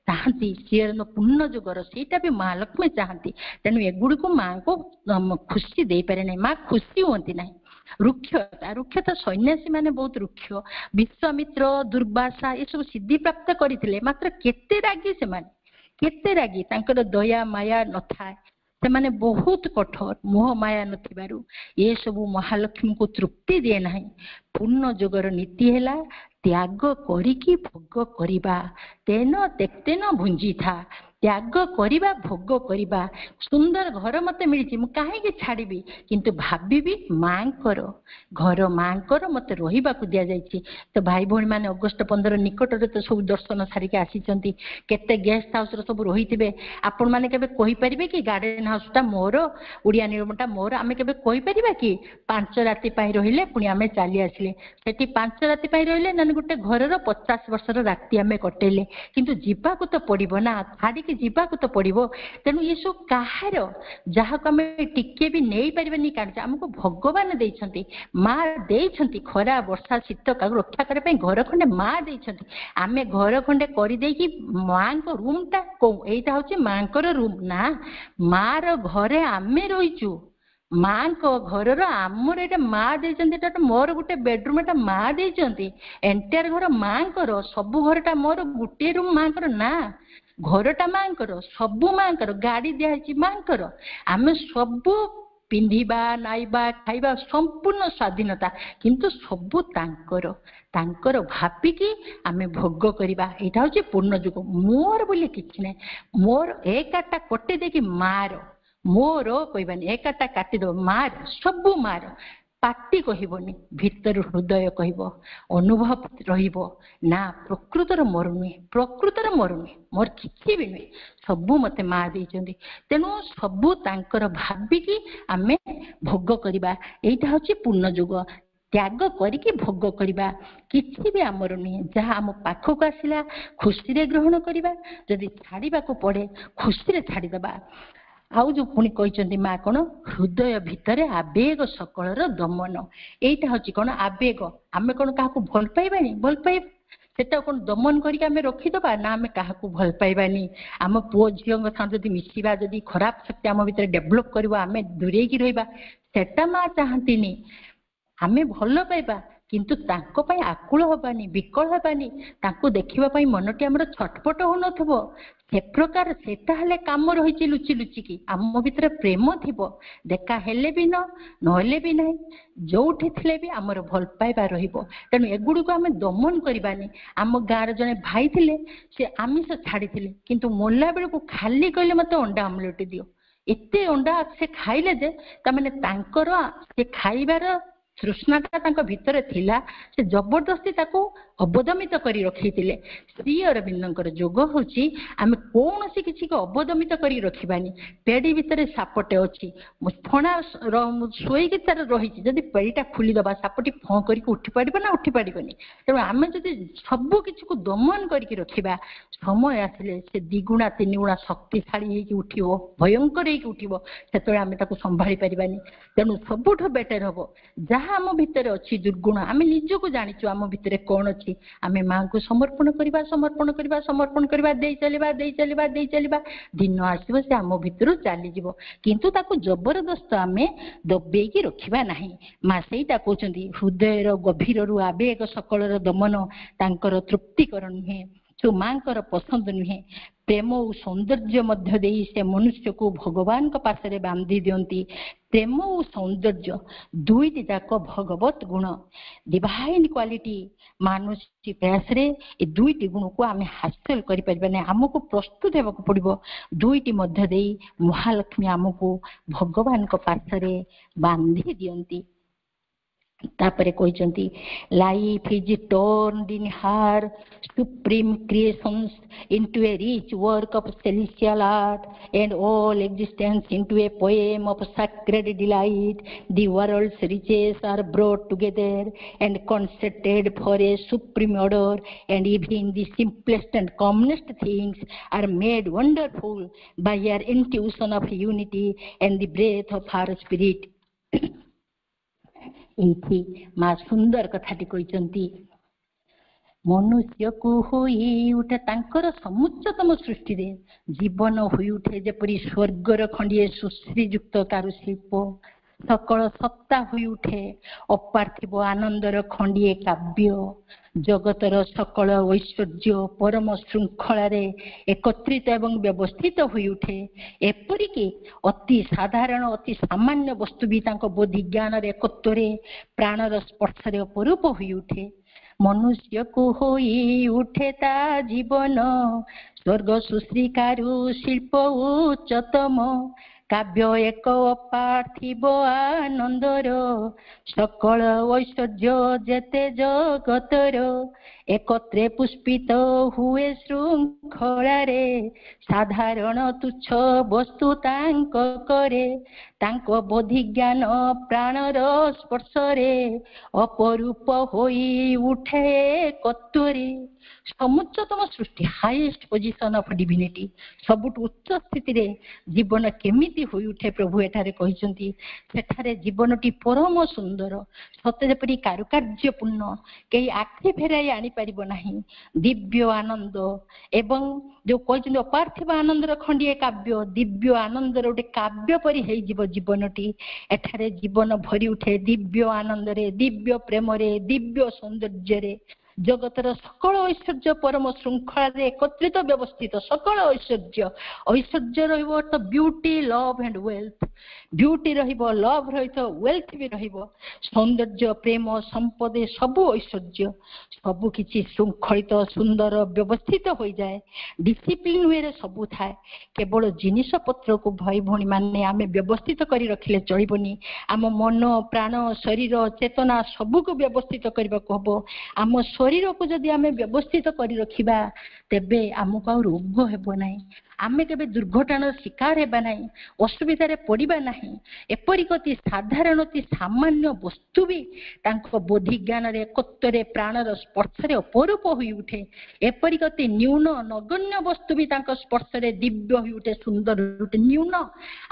चाहती श्री पूर्ण जुगर सेटा भी महालक्ष्मी चाहती तेणु एगुड़ी को माँ को खुशी दे पारे ना माँ खुशी होती ना रुक्षता सन्यासी माने बहुत रुक्ष विश्वामित्र दुर्वासा ये सब सिद्धि प्राप्त करते मात्र केते रागी से केते रागी तांकर दया माया न था से माने बहुत कठोर मोह माया नथिबारु ये सब महालक्ष्मी को तृप्ति दिए ना पूर्ण जुगर नीति है त्याग करिकी भोग करिबा तेन तेक्तेन भुंजी था त्याग करिबा भोग करिबा सुंदर घर मते मिली मु काहे छाड़बी किंतु भाबी माँ घर माँ मते रहिबा को दिया जायछि तो भाई भौणी माने अगस्ट 15 निकट रे तो सब दर्शन सारिके आसीचंती केते गेस्ट हाउस रो सब रहिथिबे आपण माने केबे कहि परिबे कि गार्डन हाउस ता मोर उड़िया नियमटा मोर आमे केबे कहि परिबा कि 5 राति पाई रहिले पुनी आमे चाली आसिले सेठी 5 राति पाई रहिले नन गुटे घर रो 50 वर्ष रो राति आमे कटेले किंतु जीवा को तो पड़िबो ना छाड़ी के जीवा को तो पड़िबो तेनु ये सब काहार जहा को आमे टिके भी नै परिबेनी कारण हमको भगवान देइछंती माँ देइछंती खरा वर्षा शीत का रक्षा करे पई घर खंडे माँ देइछंती आमे घर खंडे करि देकी माँ को रूम ता को एटा होचे माँ को रूम ना माँ रो घरे आमे रहिचु माँ को घर आमर एटा माँ देइछंती मोर गुटे बेडरूम एटा माँ देइछंती एंटायर घर माँ को सब घरटा मोर गुटे रूम माँ को ना घरटा माँ को सबू माँ को गाड़ी दिखाई माँ को आम सबू पिंधिबा नाइबा खाइबा संपूर्ण स्वाधीनता किंतु सबू तांकर भाबिकी आमे भोग करिबा एटा होचे पूर्ण जुग मोर बोली किछि नै मोर एकाटा कोटे देकी मार मोर कहबानी एकाटा काटी दो मार सबू मार पाटी कहबनी भीतर हृदय कहब अनुभव रहिबो ना प्रकृतर मोर नुहे मोर किछि भी नुहे सबू मते माँ देइचंदी तेणु सबू तांकर भाबिकी आमे भोग करिबा एइटा होची पूर्ण जुग त्याग करिकी भोग करिबा किछि भी आमर नुहे जहाँ आम पाखक आसिला खुशी रे ग्रहण करिबा जदि छाड़ीबा को पड़े खुशी रे छाड़ी देबा आउ जो पुणी कहते माँ कौन हृदय भितर आवेग सकल दमन एटा हूँ कौन आवेग आमे कौन क्या भल पाइबानी भल पाइबा सेटा कौन दमन करके आमे रखीदबा ना आमे क्या भल पाइबानी आम पुओ झील जदि मिसिबा जदि खराब शक्ति आम भीतर डेभलप करबा आमे दूरेकी रहिबा सेटा माँ चाहतीनी आमे भल पाइबा किंतु तांको पई आकुल हबानी विकल हबानी तांको देखिबा पई मनटी हमर छटपट हो नथबो से प्रकार सेटा हले काम रहिछि लुचि लुचि की आम भीतर प्रेम थिबो देखा हेले भी नहले भी नाही जोठी थिले भी हमर भल पाइबा रहिबो तेनु एगुडी को आमे दमन करबानी आम गार जने भाई थिले से आमिष छाड़ी थिले किंतु मोल्ला बेल को खाली कहले मते अंडा आमलेट दियो एते अंडा से खाइले जे त माने तांकर से खाइबार तृष्णाटा भितर थिला से जबरदस्ती ताको अवदमित करी रखिथिले श्री अरविंदर जोग होची आमे कौन सी किसी को अवदमित करी रखिबानी पेड़ी भितर सापटे अछि फणा सोईकी तार रही जदि पेड़ीटा खुली दबा सापटी फं करके उठी पाड़िबो ना उठी पाड़िबोनी तेणु आमे जदि सबु किछि को दमन करके रखिबा समय आसिले से द्विगुणा तीन शक्तिशाली हेकि उठिबो भयंकर हेकि उठिबो सेतबे आमे ताको संभाली परिबानी तेणु सबुठो बेटर हबो जहाँ आम भितर अच्छी दुर्गुण आमे निजको जानिचु आम भितर कौन अच्छी आमे माँ को समर्पण करबा समर्पण करबा समर्पण करबा देई चलिबा दिन आसीबो से आम भितर चली जिवो किंतु ताको जबरदस्त आमे दबेकी रखिबा नाही माँ सेटा कहउचंदी हृदयर गभीर रु आवेग सकलर दमन तांकर तृप्तिकर नुहे जो माँ पसंद नुहे प्रेम और सौंदर्य मध्य देई से मनुष्य को भगवान का पासरे बांधी दियंती प्रेम और सौंदर्य दुईटी जाक भगवत गुण डिवाइन क्वालिटी मानुषी प्रयास रे ए दुईटी गुण को आमे हासिल करि परबा हमको प्रस्तुत हेबाक पड़िबो दुईटी मध्य देई महालक्ष्मी हमको भगवान का पासरे बांधी दियंती तापरे कहते life is turned in her supreme creations into a rich work of celestial art and all existence into a poem of sacred delight. The world's riches are brought together and concerted for a supreme order, and even the simplest and commonest things are made wonderful by her intuition of unity and the breath of her spirit. ଏଇଠି ମା ସୁନ୍ଦର କଥାଟି କହିଛନ୍ତି, ମନୁଷ୍ୟକୁ ହୋଇ ଉଠେ ତାଙ୍କର ସମୁଚ୍ଚତମ ସୃଷ୍ଟିରେ ଜୀବନ ହୋଇ ଉଠେ ଯେପରି ସ୍ୱର୍ଗର ଖଣ୍ଡିଏ ସୁଶ୍ରୀଯୁକ୍ତ କାରୁଶିଳ୍ପ, ସକଳ ସତ୍ତା ହୋଇ ଉଠେ ଅପାର୍ଥିବ ଆନନ୍ଦର ଖଣ୍ଡିଏ କାବ୍ୟ, ଜଗତର ସକଳ ଐଶ୍ୱର୍ଯ୍ୟ ପରମ ଶୃଙ୍ଖଳାରେ ଏକତ୍ରିତ ଏବଂ ବ୍ୟବସ୍ଥିତ ହୋଇ ଉଠେ। ଏପରିକି ଅତି ସାଧାରଣ ଅତି ସାମାନ୍ୟ ବସ୍ତୁ ବି ତାଙ୍କ ବୋଧି ଜ୍ଞାନର ଏକତ୍ୱରେ ପ୍ରାଣର ସ୍ପର୍ଶରେ ଅପରୂପ ହୋଇ ଉଠେ। ମନୁଷ୍ୟକୁ ହୋଇ ଉଠେ ତା ଜୀବନ ସ୍ୱର୍ଗ ସୁଶ୍ରୀ କାରୁଶିଳ୍ପ ଉଚ୍ଚତମ କାବ୍ୟ ଏକ ଅପାର୍ଥିବ ଆନନ୍ଦର ସକଳ ଐଶ୍ୱର୍ଯ୍ୟ ଯେତେ ଜଗତର ଏକତ୍ରେ ପୁଷ୍ପିତ ହୁଏ ଶୃଙ୍ଖଳାରେ ସାଧାରଣ ତୁଚ୍ଛ ବସ୍ତୁ ତାଙ୍କ କରେ ତାଙ୍କ ବୋଧି ଜ୍ଞାନ ପ୍ରାଣର ସ୍ପର୍ଶରେ ଅପରୂପ ହୋଇ ଉଠେ ଏକତ୍ୱରେ। ସମୁଚ୍ଚତମ ସୃଷ୍ଟି ହାଇଏଷ୍ଟ ପୋଜିସନ ଅଫ ଡିଭିନିଟି, ସବୁଠୁ ଉଚ୍ଚ ସ୍ଥିତିରେ ଜୀବନ କେମିତି ହୋଇ ଉଠେ ପ୍ରଭୁ ଏଠାରେ କହିଛନ୍ତି। ସେଠାରେ ଜୀବନଟି ପରମ ସୁନ୍ଦର, ସତେ ଯେପରି କାରୁକାର୍ଯ୍ୟପୂର୍ଣ୍ଣ, କେହି ଆଖି ଫେରାଇ ଆଣିପାରିବ ନାହିଁ। ଦିବ୍ୟ ଆନନ୍ଦ ଏବଂ ଯୋଉ କହିଛନ୍ତି ଅପାର୍ଥିବ ଆନନ୍ଦର ଖଣ୍ଡିଏ କାବ୍ୟ, ଦିବ୍ୟ ଆନନ୍ଦର ଗୋଟେ କାବ୍ୟ ପରି ହେଇଯିବ ଜୀବନଟି। ଏଠାରେ ଜୀବନ ଭରି ଉଠେ ଦିବ୍ୟ ଆନନ୍ଦରେ, ଦିବ୍ୟ ପ୍ରେମରେ, ଦିବ୍ୟ ସୌନ୍ଦର୍ଯ୍ୟରେ। ଜଗତର ସକଳ ଐଶ୍ୱର୍ଯ୍ୟ ପରମ ଶୃଙ୍ଖଳାରେ ଏକତ୍ରିତ ବ୍ୟବସ୍ଥିତ ସକଳ ଐଶ୍ୱର୍ଯ୍ୟ, ଐଶ୍ୱର୍ଯ୍ୟ ରହିବ ତ beauty love and wealth, beauty ରହିବ, ଲଭ୍ ରହିବ, ୱେଲ୍ଥ ବି ରହିବ, ସୌନ୍ଦର୍ଯ୍ୟ ପ୍ରେମ ସମ୍ପଦ ସବୁ ଐଶ୍ୱର୍ଯ୍ୟ ସବୁ କିଛି ଶୃଙ୍ଖଳିତ ସୁନ୍ଦର ବ୍ୟବସ୍ଥିତ ହୋଇଯାଏ। ଡିସିପ୍ଲିନ ୱେରେ ସବୁ ଥାଏ। କେବଳ ଜିନିଷ ପତ୍ରକୁ ଭାଇ ଭଉଣୀ ମାନେ ଆମେ ବ୍ୟବସ୍ଥିତ କରି ରଖିଲେ ଚଳିବନି। ଆମ ମନ ପ୍ରାଣ ଶରୀର ଚେତନା ସବୁକୁ ବ୍ୟବସ୍ଥିତ କରିବାକୁ ହବ। ଆମ ଶରୀରକୁ ଯଦି ଆମେ ବ୍ୟବସ୍ଥିତ କରି ରଖିବା ତେବେ ଆମକୁ ଆଉ ରୋଗ ହେବ ନାହିଁ, ଆମେ କେବେ ଦୁର୍ଘଟଣାର ଶିକାର ହେବା ନାହିଁ, ଅସୁବିଧାରେ ପଡ଼ିବା ନାହିଁ। ଏପରିକି ଅତି ସାଧାରଣ ଅତି ସାମାନ୍ୟ ବସ୍ତୁ ବି ତାଙ୍କ ବୋଧି ଜ୍ଞାନରେ ଏକତ୍ୱରେ ପ୍ରାଣର ସ୍ପର୍ଶରେ ଅପରୂପ ହୋଇ ଉଠେ। ଏପରିକି ଅତି ନ୍ୟୁନ ନଗଣ୍ୟ ବସ୍ତୁ ବି ତାଙ୍କ ସ୍ପର୍ଶରେ ଦିବ୍ୟ ହୋଇ ଉଠେ, ସୁନ୍ଦର ହୋଇ ଉଠେ। ନ୍ୟୁନ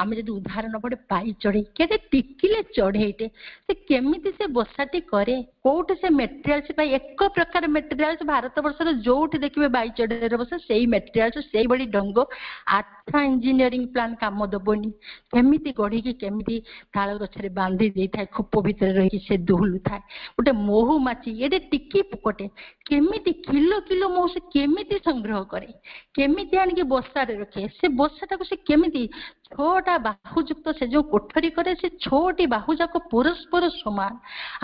ଆମେ ଯଦି ଉଦାହରଣ ପଡ଼େ ବାଇ ଚଢ଼େଇ, କେତେ ଟିକିଲେ ଚଢ଼େଇଟେ, ସେ କେମିତି ସେ ବସାଟି କରେ, କୋଉଠି ସେ ମେଟେରିଆଲ୍ସ ପାଇ, ଏକ ପ୍ରକାର ମେଟେରିଆଲ୍ସ ଭାରତ ବର୍ଷର ଯୋଉଠି ଦେଖିବେ ବାଇ ଚଢ଼େଇର ବସା ସେଇ ମେଟେରିଆଲ୍ସ ସେଇଭଳି ଢଙ୍ଗ ଆଠା ଇଞ୍ଜିନିୟରିଂ ପ୍ଲାନ୍ କାମ ଦବନି। କେମିତି ଗଢ଼ିକି କେମିତି ତାଳ ଗଛରେ ବାନ୍ଧି ଦେଇଥାଏ, ଖୋପ ଭିତରେ ରହିକି ସେ ଦୋହଲୁଥାଏ। ଗୋଟେ ମହୁମାଛି ଏଟେ ଟିକି ପୋକଟେ କେମିତି କିଲୋ କିଲୋ ମହୁ ସେ କେମିତି ସଂଗ୍ରହ କରେ, କେମିତି ଆଣିକି ବସାରେ ରଖେ, ସେ ବସାଟାକୁ ସେ କେମିତି 6ଟା ବାହୁଯୁକ୍ତ ସେ ଯୋଉ କୋଠରୀ କରେ, ସେ 6ଟି ବାହୁ ଯାକ ପରସ୍ପର ସମାନ।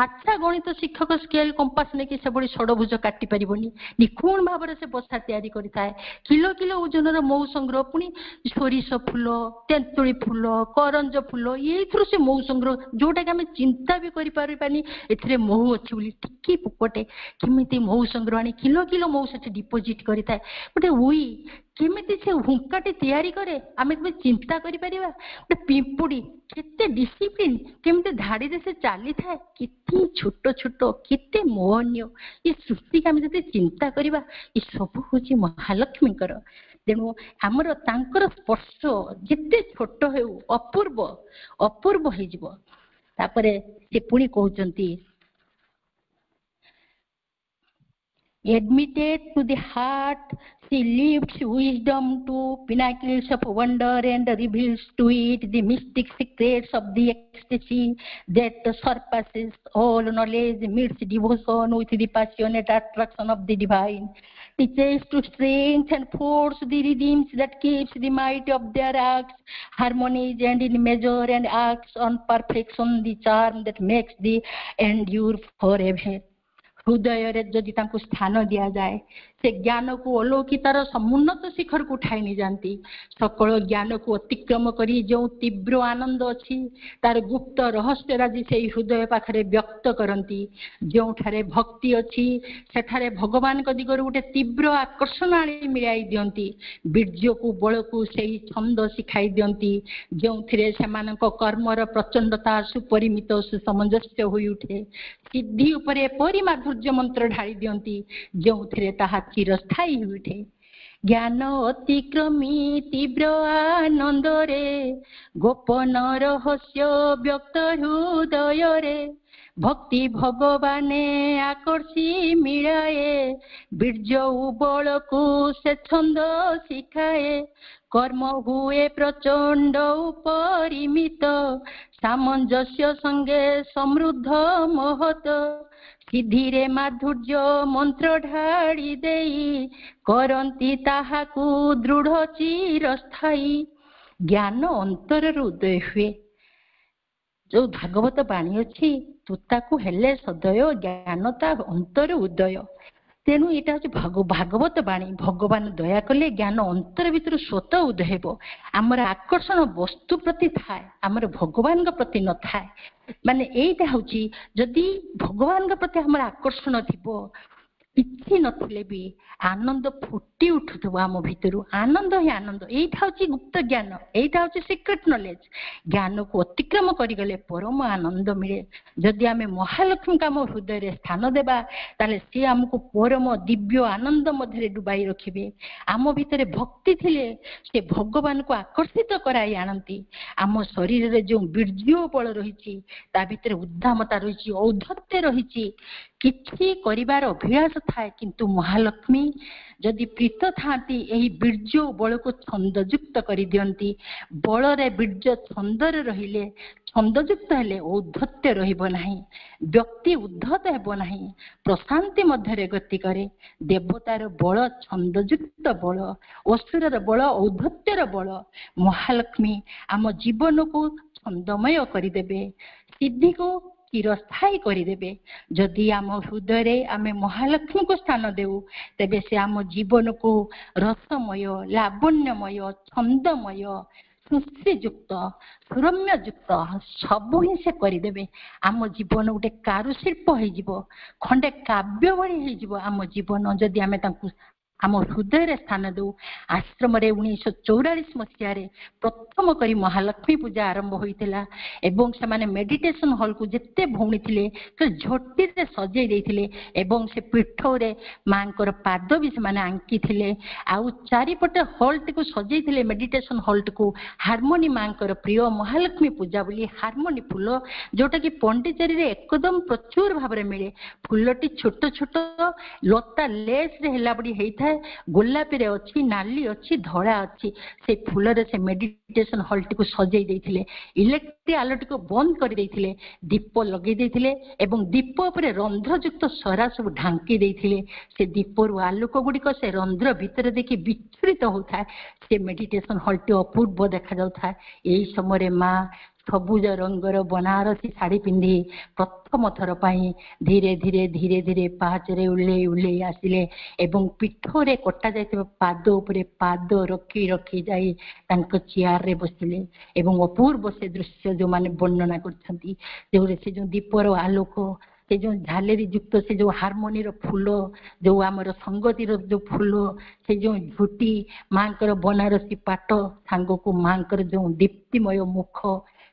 ଆଚ୍ଛା ଗଣିତ ଶିକ୍ଷକ ସ୍କେଲ କମ୍ପାସ ନେଇକି ସେଭଳି ଷଡ଼ଭୁଜ କାଟି ପାରିବନି, ନିଖୁଣ ଭାବରେ ସେ ବସା ତିଆରି କରିଥାଏ। କିଲୋ କିଲୋ ଓଜନର ମହୁ ସଂଗ୍ରହ, ପୁଣି ସୋରିଷ ଫୁଲ, ତେନ୍ତୁଳି ଫୁଲ, କରଞ୍ଜ ଫୁଲ, ଏଇଥିରୁ ସେ ମହୁ ସଂଗ୍ରହ, ଯୋଉଟାକି ଆମେ ଚିନ୍ତା ବି କରିପାରିବାନି ଏଥିରେ ମହୁ ଅଛି ବୋଲି। ଟିକି ପୋକଟେ କେମିତି ମହୁ ସଂଗ୍ରହ ଆଣି କିଲୋ କିଲୋ ମହୁ ସେଠି ଡିପୋଜିଟ କରିଥାଏ। ଗୋଟେ ଉଇ କେମିତି ସେ ହୁଙ୍କାଟି ତିଆରି କରେ ଆମେ କେବେ ଚିନ୍ତା କରିପାରିବା। ଗୋଟେ ପିମ୍ପୁଡ଼ି କେତେ ଡିସିପ୍ଲିନ, କେମିତି ଧାଡ଼ିରେ ସେ ଚାଲିଥାଏ, କେତେ ଛୋଟ ଛୋଟ କେତେ ମୋହନୀୟ। ଏ ସୃଷ୍ଟିକୁ ଆମେ ଯଦି ଚିନ୍ତା କରିବା ଏ ସବୁ ହଉଛି ମହାଲକ୍ଷ୍ମୀଙ୍କର। ତେଣୁ ଆମର ତାଙ୍କର ସ୍ପର୍ଶ ଯେତେ ଛୋଟ ହେଉ ଅପୂର୍ବ ଅପୂର୍ବ ହେଇଯିବ। ତାପରେ ସେ ପୁଣି କହୁଛନ୍ତି, admitted to the heart, she lifts wisdom to pinnacles of wonder and reveals to it the mystic secrets of the ecstasy that surpasses all knowledge, meets devotion with the passionate attraction of the divine, teaches to strength and force the rhythms that keeps the might of their acts, harmonies and in measure, and acts on perfection the charm that makes the endure forever। ହୃଦୟରେ ଯଦି ତାଙ୍କୁ ସ୍ଥାନ ଦିଆଯାଏ से ज्ञान को अलौकितार समुन्नत शिखर को उठाई नहीं जाती सकल ज्ञान को अतिक्रम करी जो तीव्र आनंद अच्छी तार गुप्त रहस्य राजी से हृदय पाखरे व्यक्त करती जो ठारे भक्ति अच्छी सेठारे भगवान को दिगरु गोटे तीव्र आकर्षण आनी मिलाई दियंती बीर्य को बल को सही छंद शिखाई दियंती जो थिरे सेमानक कर्मर प्रचंडता सुपरिमित सुसमंजस्य होई उठे सिद्धि उपरे एपरि माधुर्य मंत्र ढाली दियंती जो थिरे ताहा चिरस्थायी होई उठे ज्ञान अतिक्रमी तीव्र आनंद रे गोपन रहस्य व्यक्त हृदय रे भक्ति भगवाने आकर्षी मिलाए बीर्य उबल को से छंद शिखाए कर्म हुए प्रचंड उपरिमित सामंजस्य संगे समृद्ध महत सिद्धिरे माधुर्य मंत्र ढाड़ी देई करंती ताहाकु दृढ़ चिरस्थायी ज्ञान अंतर उदय हुए जो भागवत बाणी अच्छी तुताकू हेले सदय ज्ञानता अंतर उदय तेणु यहाँ हूँ भागवत बाणी भगवान दया कले ज्ञान अंतर भितर स्वतः उदय हेब आमर आकर्षण वस्तु प्रति थाए आमर भगवान प्रति न थाए माने एटा हूँ जदि भगवान प्रति आमर आकर्षण थिबो किसी नथिले भी आनंद फुटी उठुथबो आम भितर आनंद ही आनंद एटा हूँ गुप्त ज्ञान एटा हूँ सिक्रेट नॉलेज ज्ञान को अतिक्रम करिगले परम आनंद मिले जदि आमे महालक्ष्मी का आम हृदय रे स्थान देबा ताले सी हमको परम दिव्य आनंद मध्य डुबाई रखिबे आम भितर भक्ति थिले से भगवान को आकर्षित कराई आनती आम शरीर रे जो बीर्य बल रही ता भितर उद्दामता रही औद्धत्य रही किछि करिवार अभ्यास थाए किंतु महालक्ष्मी जदि प्रीत थांती यही बीर्य बल को छंदयुक्त कर दियंती बल रे बीर्य छंदर रहिले छंदयुक्त हेले औद्धत्य रहिबो नाही व्यक्ति उद्धत हेबो नाही प्रशांति मध्यरे गति करे देवतार बल छंदयुक्त बल असुरर बल औद्धत्यर बल महालक्ष्मी आम जीवन को छंदमय करिदेबे सिद्धि को चिरस्थायी करदेवे जदि आम हृदय आम महालक्ष्मी को स्थान देऊ तेबे से आम जीवन को रसमय लावण्यमय छंदमय सुश्रीयुक्त सुरम्ययुक्त सब ही से करदेवे आम जीवन गोटे कारुशिल्प हो खंडे काव्य भली हो आम जीवन जदि आम आम हृदय स्थान दो आश्रम 1944 मसीह प्रथम करी महालक्ष्मी पूजा आरंभ होइतिला एवं से माने मेडिटेशन हॉल को जिते भौणी थिले तो झोटी रे सजाई देथिले एवं से पीठ रे मांकर पाद भी से माने आंकी थिले आउ चारिपटे हॉल को सजाई थिले मेडिटेशन हॉल को हार्मोनी मांकर प्रिय महालक्ष्मी पूजा बोली हार्मोनी फूल जोटा कि पंडिचेरी रे एकदम प्रचुर भाव में मिले फूलटी छोट छोट लता लेस रे हेला बडी हेइथा गोलापी रे अच्छी नाली अच्छी धड़ा अच्छी से फूल रे से मेडिटेशन हॉल टी सजाई देथिले इलेक्ट्रिक आलोटी को बंद कर देथिले दीप लगे देथिले एवं दीप उपरे रंध्रयुक्त सरा सब ढांकी देथिले से दीप रु आलोक गुड़िक से रंध्र भीतर देखि विचलित होता है से मेडिटेशन हॉल टी अपूर्व देखा जाउथा एई समय माँ सबुज रंगर बनारसी शाढ़ी पिंधि प्रथम थर धीरे धीरे धीरे धीरे पाचरे उल्ले उल्ले आसिले एवं पीठरे कटा जाइथिबा पाद उपरे पाद रखी रखी जाई तांको चेयर रे बसिले एवं अपूर्व से दृश्य जो माने वर्णना करछंती से जो दीपर आलोक से जो झालेरी युक्त से जो हार्मोनी फूल जो आमर संगति जो फूल से जो झुटी मांकर बनारसी पाट सांग को मांकर जो दीप्तिमय मुख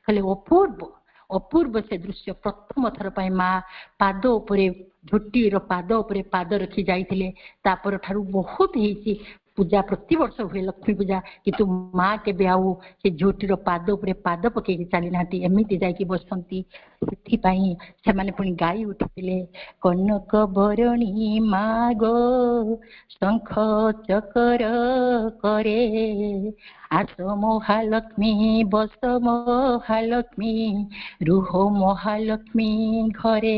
खाली अपूर्व अपूर्व से दृश्य प्रथम थर पाई माँ पाद उपरे झोटी पाद उपरे पाद रखी जाइथिले तापर ठारू बहुत हेची पूजा प्रति वर्ष हुए लक्ष्मी पूजा किंतु माँ के आउ से झोटीर पाद उपरे पाद पकई चली ना एमती जाकि बसती से माने पुणी गाई उठिले कनक बरणी मागो शंख चकर करे आस महालक्ष्मी बस महालक्ष्मी रुह महालक्ष्मी घरे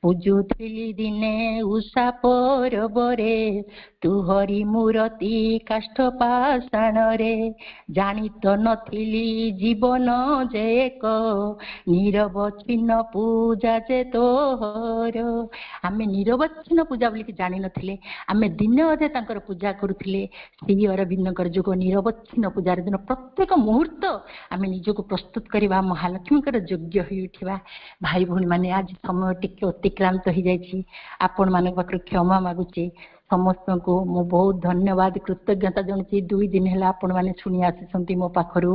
पूजुथिली दिने उषा परबरे ତୁହରି ମୂରତି କାଷ୍ଠ ପାଷାଣରେ ଜାଣି ତ ନଥିଲି ଜୀବନ ଯେ ଏକ ନିରବଚ୍ଛିନ୍ନ ପୂଜା ଯେ ତୋହର। ଆମେ ନିରବଚ୍ଛିନ୍ନ ପୂଜା ବୋଲିକି ଜାଣିନଥିଲେ, ଆମେ ଦିନେ ଅଧେ ତାଙ୍କର ପୂଜା କରୁଥିଲେ। ଶ୍ରୀ ଅରବିନ୍ଦଙ୍କର ଯୁଗ ନିରବଚ୍ଛିନ୍ନ ପୂଜାର ଦିନ ପ୍ରତ୍ୟେକ ମୁହୂର୍ତ୍ତ ଆମେ ନିଜକୁ ପ୍ରସ୍ତୁତ କରିବା ମହାଲକ୍ଷ୍ମୀଙ୍କର ଯୋଗ୍ୟ ହୋଇ ଉଠିବା। ଭାଇ ଭଉଣୀ ମାନେ, ଆଜି ସମୟ ଟିକେ ଅତିକ୍ରାନ୍ତ ହେଇଯାଇଛି, ଆପଣମାନଙ୍କ ପାଖରୁ କ୍ଷମା ମାଗୁଛି। ସମସ୍ତଙ୍କୁ ମୁଁ ବହୁତ ଧନ୍ୟବାଦ କୃତଜ୍ଞତା ଜଣାଉଛି। 2 ଦିନ ହେଲା ଆପଣମାନେ ଶୁଣି ଆସିଛନ୍ତି ମୋ ପାଖରୁ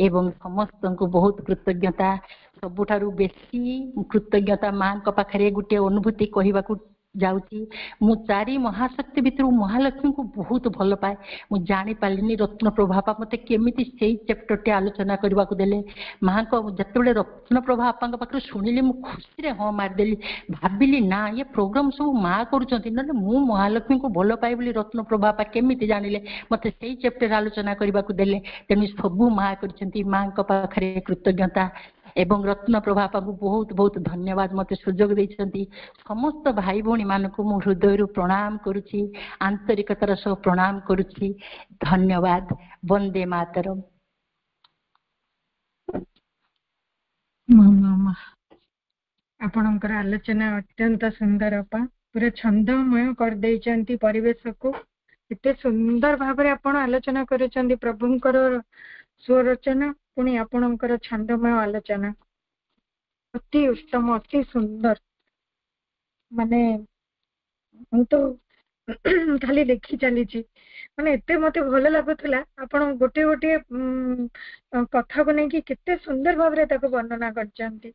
ଏବଂ ସମସ୍ତଙ୍କୁ ବହୁତ କୃତଜ୍ଞତା। ସବୁଠାରୁ ବେଶୀ କୃତଜ୍ଞତା ମାଙ୍କ ପାଖରେ ଗୋଟିଏ ଅନୁଭୂତି କହିବାକୁ ଯାଉଛି। ମୁଁ 4 ମହାଶକ୍ତି ଭିତରୁ ମହାଲକ୍ଷ୍ମୀଙ୍କୁ ବହୁତ ଭଲ ପାଏ। ମୁଁ ଜାଣିପାରିଲିନି ରତ୍ନପ୍ରଭା ବାପା ମୋତେ କେମିତି ସେଇ ଚାପ୍ଟରଟି ଆଲୋଚନା କରିବାକୁ ଦେଲେ। ମାଙ୍କ ଯେତେବେଳେ ରତ୍ନପ୍ରଭା ବାପାଙ୍କ ପାଖରୁ ଶୁଣିଲି ମୁଁ ଖୁସିରେ ହଁ ମାରିଦେଲି। ଭାବିଲି ନା, ଇଏ ପ୍ରୋଗ୍ରାମ ସବୁ ମା କରୁଛନ୍ତି, ନହେଲେ ମୁଁ ମହାଲକ୍ଷ୍ମୀଙ୍କୁ ଭଲ ପାଏ ବୋଲି ରତ୍ନପ୍ରଭା ବାପା କେମିତି ଜାଣିଲେ? ମୋତେ ସେଇ ଚାପ୍ଟର ଆଲୋଚନା କରିବାକୁ ଦେଲେ। ତେଣୁ ସବୁ ମା କରିଛନ୍ତି। ମାଙ୍କ ପାଖରେ କୃତଜ୍ଞତା ଏବଂ ରତ୍ନପ୍ରଭା ବାପାଙ୍କୁ ବହୁତ ବହୁତ ଧନ୍ୟବାଦ, ମୋତେ ସୁଯୋଗ ଦେଇଛନ୍ତି। ସମସ୍ତ ଭାଇ ଭଉଣୀ ମାନଙ୍କୁ ମୁଁ ହୃଦୟରୁ ପ୍ରଣାମ କରୁଛି, ଆନ୍ତରିକତାର ସହ ପ୍ରଣାମ କରୁଛି। ଧନ୍ୟବାଦ। ବନ୍ଦେ ମାତରମ୍। ଆପଣଙ୍କର ଆଲୋଚନା ଅତ୍ୟନ୍ତ ସୁନ୍ଦର ଅପା, ପୁରା ଛନ୍ଦମୟ କରିଦେଇଛନ୍ତି ପରିବେଶକୁ। ଏତେ ସୁନ୍ଦର ଭାବରେ ଆପଣ ଆଲୋଚନା କରୁଛନ୍ତି ପ୍ରଭୁଙ୍କର ସ୍ୱରଚନା, ପୁଣି ଆପଣଙ୍କର ଛନ୍ଦମୟ ଆଲୋଚନା ଅତି ଉତ୍ତମ, ଅତି ସୁନ୍ଦର। ମାନେ ମୁଁ ତ ଖାଲି ଦେଖି ଚାଲିଛି, ମାନେ ଏତେ ମତେ ଭଲ ଲାଗୁଥିଲା। ଆପଣ ଗୋଟିଏ ଗୋଟିଏ କଥାକୁ ନେଇକି କେତେ ସୁନ୍ଦର ଭାବରେ ତାକୁ ବର୍ଣ୍ଣନା କରିଛନ୍ତି।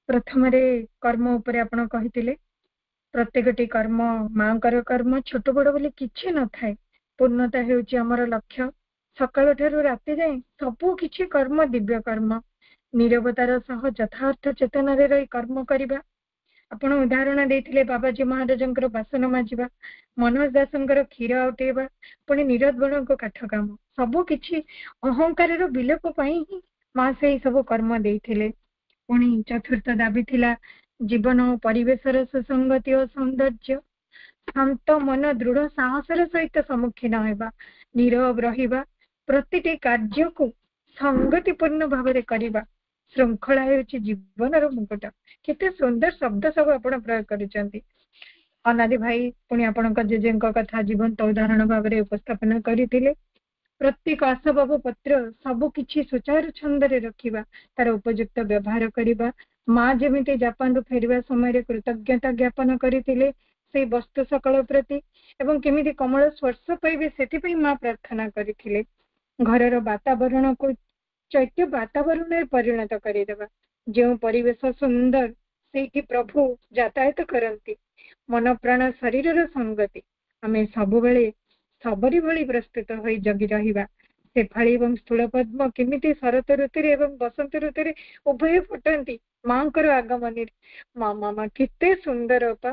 ପ୍ରଥମରେ କର୍ମ ଉପରେ ଆପଣ କହିଥିଲେ, ପ୍ରତ୍ୟେକଟି କର୍ମ ମାଙ୍କର କର୍ମ, ଛୋଟ ବଡ ବୋଲି କିଛି ନଥାଏ। ପୂର୍ଣ୍ଣତା ହେଉଛି ଆମର ଲକ୍ଷ୍ୟ। ସକାଳ ଠାରୁ ରାତି ଯାଏ ସବୁ କିଛି କର୍ମ ଦିବ୍ୟ କର୍ମ। ନିରବତାର ସହ ଯଥାର୍ଥ ଚେତନାରେ ରହି କର୍ମ କରିବା। ଆପଣ ଉଦାହରଣ ଦେଇଥିଲେ ବାବାଜୀ ମହାରାଜଙ୍କର ବାସନ ମାଜିବା, ମନୋଜ ଦାସଙ୍କର କ୍ଷୀର ଆଉଟେଇବା, ପୁଣି ନିରଜ ବଣଙ୍କ କାଠ କାମ। ସବୁ କିଛି ଅହଙ୍କାରର ବିଲୋପ ପାଇଁ ହିଁ ମା ସେଇ ସବୁ କର୍ମ ଦେଇଥିଲେ। ପୁଣି ଚତୁର୍ଥ ଦାବି ଥିଲା ଜୀବନ ଓ ପରିବେଶର ସୁସଙ୍ଗତି ଓ ସୌନ୍ଦର୍ଯ୍ୟ। ଶାନ୍ତ ମନ ଦୃଢ ସାହସର ସହିତ ସମ୍ମୁଖୀନ ହେବା, ନୀରବ ରହିବା, ପ୍ରତିଟି କାର୍ଯ୍ୟକୁ ସଂଗତିପୂର୍ଣ୍ଣ ଭାବରେ କରିବା। ଶୃଙ୍ଖଳା ହେଉଛି ଜୀବନର ମୁକୁଟ। କେତେ ସୁନ୍ଦର ଶବ୍ଦ ସବୁ ଆପଣ ପ୍ରୟୋଗ କରିଛନ୍ତି। ଅନାଦି ଭାଇ ପୁଣି ଆପଣଙ୍କ ଜେଜେଙ୍କ କଥା ଜୀବନ୍ତ ଉଦାହରଣ ଭାବରେ ଉପସ୍ଥାପନ କରିଥିଲେ। ପ୍ରତ୍ୟେକ ଆସବାବ ପତ୍ର ସବୁ କିଛି ସୁଚାରୁ ଛନ୍ଦରେ ରଖିବା, ତାର ଉପଯୁକ୍ତ ବ୍ୟବହାର କରିବା। ମା ଯେମିତି ଜାପାନରୁ ଫେରିବା ସମୟରେ କୃତଜ୍ଞତା ଜ୍ଞାପନ କରିଥିଲେ ସେଇ ବସ୍ତୁ ସକଳ ପ୍ରତି, ଏବଂ କେମିତି କମଳ ସ୍ପର୍ଶ ପାଇବେ ସେଥିପାଇଁ ମା ପ୍ରାର୍ଥନା କରିଥିଲେ। ଘରର ବାତାବରଣକୁ ଚୈତ୍ୟ ବାତାବରଣରେ ପରିଣତ କରିଦେବା। ଯେଉଁ ପରିବେଶ ସୁନ୍ଦର ସେଇଠି ପ୍ରଭୁ ଯାତାୟାତ କରନ୍ତି। ମନ ପ୍ରାଣ ଶରୀରର ସଙ୍ଗତି ଆମେ ସବୁବେଳେ ସବରୀ ଭଳି ପ୍ରସ୍ତୁତ ହୋଇ ଜଗି ରହିବା। ଶେଫାଳି ଏବଂ ସ୍ଥୂଳ ପଦ୍ମ କେମିତି ଶରତ ଋତୁରେ ଏବଂ ବସନ୍ତ ଋତୁରେ ଉଭୟ ଫୁଟନ୍ତି ମାଙ୍କର ଆଗମନରେ। ମା କେତେ ସୁନ୍ଦର ଅପା।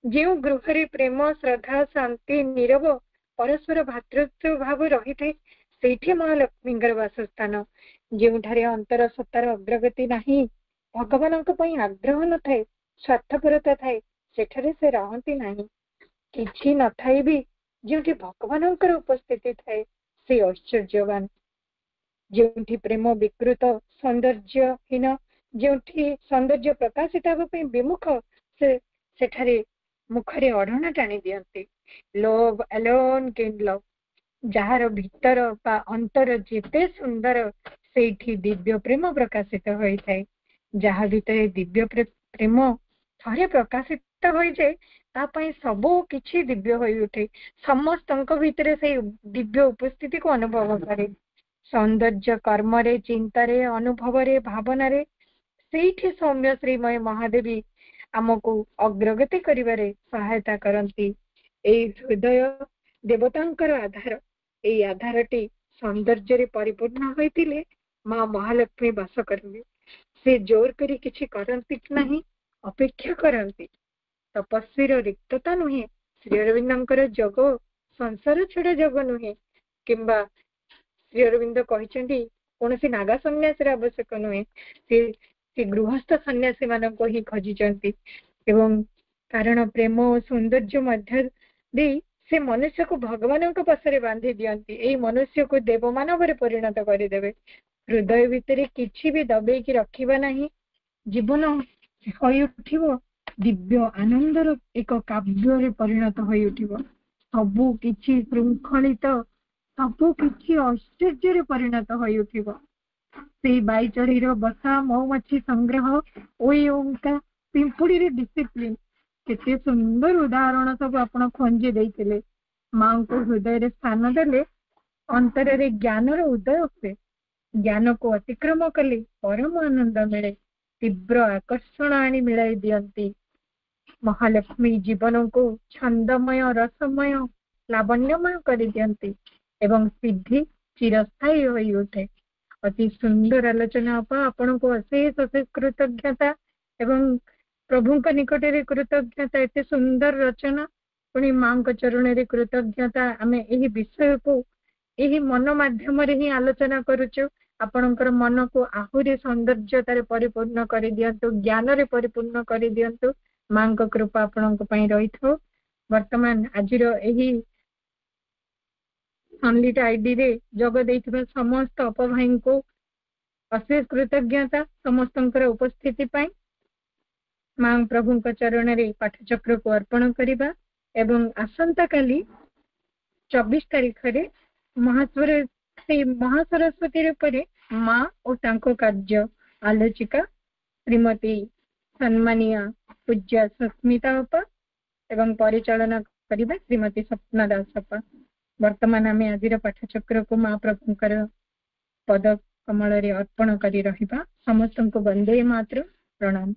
ଯେଉଁ ଗୃହରେ ପ୍ରେମ, ଶ୍ରଦ୍ଧା, ଶାନ୍ତି, ନୀରବ ପରସ୍ପର ଭାତୃତ୍ୱ ଭାବ ରହିଥାଏ ସେଇଠି ମହାଲକ୍ଷ୍ମୀଙ୍କର ବାସସ୍ଥାନ। ଯେଉଁଠାରେ ଅନ୍ତର ସତ୍ତାର ଅଗ୍ରଗତି ନାହିଁ, ଭଗବାନଙ୍କ ପାଇଁ ଆଗ୍ରହ ନଥାଏ, ସ୍ୱାର୍ଥପରତା ଥାଏ, ସେଠାରେ ସେ ରହନ୍ତି ନାହିଁ। କିଛି ନଥାଇ ବି ଯେଉଁଠି ଭଗବାନଙ୍କର ଉପସ୍ଥିତି ଥାଏ ସେ ଐଶ୍ୱର୍ଯ୍ୟବାନ। ଯେଉଁଠି ପ୍ରେମ ବିକୃତ, ସୌନ୍ଦର୍ଯ୍ୟହୀନ, ଯେଉଁଠି ସୌନ୍ଦର୍ଯ୍ୟ ପ୍ରକାଶିତ ହେବା ପାଇଁ ବିମୁଖ, ସେଠାରେ ମୁଖରେ ଅଢଣା ଟାଣି ଦିଅନ୍ତି। Love alone can love. ଯାହାର ଭିତର ବା ଅନ୍ତର ଯେତେ ସୁନ୍ଦର ସେଇଠି ଦିବ୍ୟ ପ୍ରେମ ପ୍ରକାଶିତ ହୋଇଥାଏ। ଯାହା ଭିତରେ ଦିବ୍ୟ ପ୍ରେମ ଥରେ ପ୍ରକାଶିତ ହୋଇଯାଏ ତା ପାଇଁ ସବୁ କିଛି ଦିବ୍ୟ ହୋଇ ଉଠେ। ସମସ୍ତଙ୍କ ଭିତରେ ସେଇ ଦିବ୍ୟ ଉପସ୍ଥିତିକୁ ଅନୁଭବ କରେ। ସୌନ୍ଦର୍ଯ୍ୟ କର୍ମରେ, ଚିନ୍ତାରେ, ଅନୁଭବରେ, ଭାବନାରେ ସେଇଠି ସୌମ୍ୟ ଶ୍ରୀମୟ ମହାଦେବୀ ଆମକୁ ଅଗ୍ରଗତି କରିବାରେ ସହାୟତା କରନ୍ତି। ଏଇ ହୃଦୟ ଦେବତାଙ୍କର ଆଧାର। ଏଇ ଆଧାରଟି ସୌନ୍ଦର୍ଯ୍ୟରେ ପରିପୂର୍ଣ୍ଣ ହୋଇଥିଲେ ମା ମହାଲକ୍ଷ୍ମୀ ବାସ କରିବେ। ସେ ଜୋର କରି କିଛି କରନ୍ତି ନାହିଁ, ଅପେକ୍ଷା କରନ୍ତି। ତପସ୍ୱୀର ରିକ୍ତତା ନୁହେଁ, ଶ୍ରୀ ଅରବିନ୍ଦଙ୍କର ଯୋଗ ସଂସାର ଛଡା ଯୋଗ ନୁହେଁ। କିମ୍ବା ଶ୍ରୀ ଅରବିନ୍ଦ କହିଛନ୍ତି କୌଣସି ନାଗା ସନ୍ନ୍ୟାସୀର ଆବଶ୍ୟକ ନୁହେଁ, ସେ ଗୃହସ୍ଥ ସନ୍ନ୍ୟାସୀ ମାନଙ୍କୁ ହିଁ ଖୋଜିଛନ୍ତି। ଏବଂ କାରଣ ପ୍ରେମ ଓ ସୌନ୍ଦର୍ଯ୍ୟ ଦେଇ ସେ ମନୁଷ୍ୟକୁ ଭଗବାନଙ୍କ ପାଶରେ ବାନ୍ଧି ଦିଅନ୍ତି। ଏଇ ମନୁଷ୍ୟକୁ ଦେବ ମାନବରେ ପରିଣତ କରିଦେବେ। ହୃଦୟ ଭିତରେ କିଛି ବି ଦବେଇକି ରଖିବା ନାହିଁ। ଜୀବନ ହୋଇ ଉଠିବ ଦିବ୍ୟ ଆନନ୍ଦର ଏକ କାବ୍ୟରେ ପରିଣତ ହୋଇ ଉଠିବ। ସବୁ କିଛି ଶୃଙ୍ଖଳିତ, ସବୁ କିଛି ଐଶ୍ୱର୍ଯ୍ୟରେ ପରିଣତ ହୋଇ ଉଠିବ। ସେଇ ବାଇଚଢେଇର ବସା, ମହୁମାଛି ସଂଗ୍ରହ, ଓଇ ଓଙ୍କା, ପିମ୍ପୁଡିରେ ଡିସିପ୍ଲିନ, କେତେ ସୁନ୍ଦର ଉଦାହରଣ ସବୁ ଆପଣ ଖଞ୍ଜି ଦେଇଥିଲେ। ମାଙ୍କୁ ହୃଦୟରେ ସ୍ଥାନ ଦେଲେ ଅନ୍ତରରେ ଜ୍ଞାନର ଉଦୟ ହୁଏ। ଜ୍ଞାନକୁ ଅତିକ୍ରମ କଲେ ପରମ ଆନନ୍ଦ ମିଳେ। ତୀବ୍ର ଆକର୍ଷଣ ଆଣି ମିଳାଇ ଦିଅନ୍ତି। ମହାଲକ୍ଷ୍ମୀ ଜୀବନକୁ ଛନ୍ଦମୟ, ରସମୟ, ଲାବଣ୍ୟମୟ କରିଦିଅନ୍ତି ଏବଂ ସିଦ୍ଧି ଚିରସ୍ଥାୟୀ ହୋଇ ଉଠେ। ଅତି ସୁନ୍ଦର ଆଲୋଚନା ଅପା, ଆପଣଙ୍କୁ ଅଶେଷ ଅଶେଷ କୃତଜ୍ଞତା ଏବଂ ପ୍ରଭୁଙ୍କ ନିକଟରେ କୃତଜ୍ଞତା। ଏତେ ସୁନ୍ଦର ରଚନା, ପୁଣି ମାଙ୍କ ଚରଣରେ କୃତଜ୍ଞତା। ଆମେ ଏହି ବିଷୟକୁ ଏହି ମନ ମାଧ୍ୟମରେ ହିଁ ଆଲୋଚନା କରୁଛୁ। ଆପଣଙ୍କର ମନକୁ ଆହୁରି ସୌନ୍ଦର୍ଯ୍ୟତାରେ ପରିପୂର୍ଣ୍ଣ କରିଦିଅନ୍ତୁ, ଜ୍ଞାନରେ ପରିପୂର୍ଣ୍ଣ କରିଦିଅନ୍ତୁ। ମାଙ୍କ କୃପା ଆପଣଙ୍କ ପାଇଁ ରହିଥାଉ। ବର୍ତ୍ତମାନ ଆଜିର ଏହି ସନ୍ଲିଟ ଆଇଡିରେ ଯୋଗ ଦେଇଥିବା ସମସ୍ତ ଅପଭାଇଙ୍କୁ ଅଶେଷ କୃତଜ୍ଞତା ସମସ୍ତଙ୍କର ଉପସ୍ଥିତି ପାଇଁ। ମା ପ୍ରଭୁଙ୍କ ଚରଣରେ ପାଠଚକ୍ରକୁ ଅର୍ପଣ କରିବା ଏବଂ ଆସନ୍ତା କାଲି 24 ତାରିଖରେ ସେଇ ମହାସରସ୍ୱତୀ ରୂପରେ ମା ଓ ତାଙ୍କ କାର୍ଯ୍ୟ ଆଲୋଚିକା ଶ୍ରୀମତୀ ସମ୍ମାନୀୟ ପୂଜ୍ୟ ସୁସ୍ମିତା ଅପା ଏବଂ ପରିଚାଳନା କରିବେ ଶ୍ରୀମତୀ ସ୍ୱପ୍ନା ଦାସ ଅପା। ବର୍ତ୍ତମାନ ଆମେ ଆଜିର ପାଠଚକ୍ରକୁ ମା ପ୍ରଭୁଙ୍କର ପଦ କମଳରେ ଅର୍ପଣ କରି ରହିବା। ସମସ୍ତଙ୍କୁ ବନ୍ଦେ ମାତରମ୍, ପ୍ରଣାମ।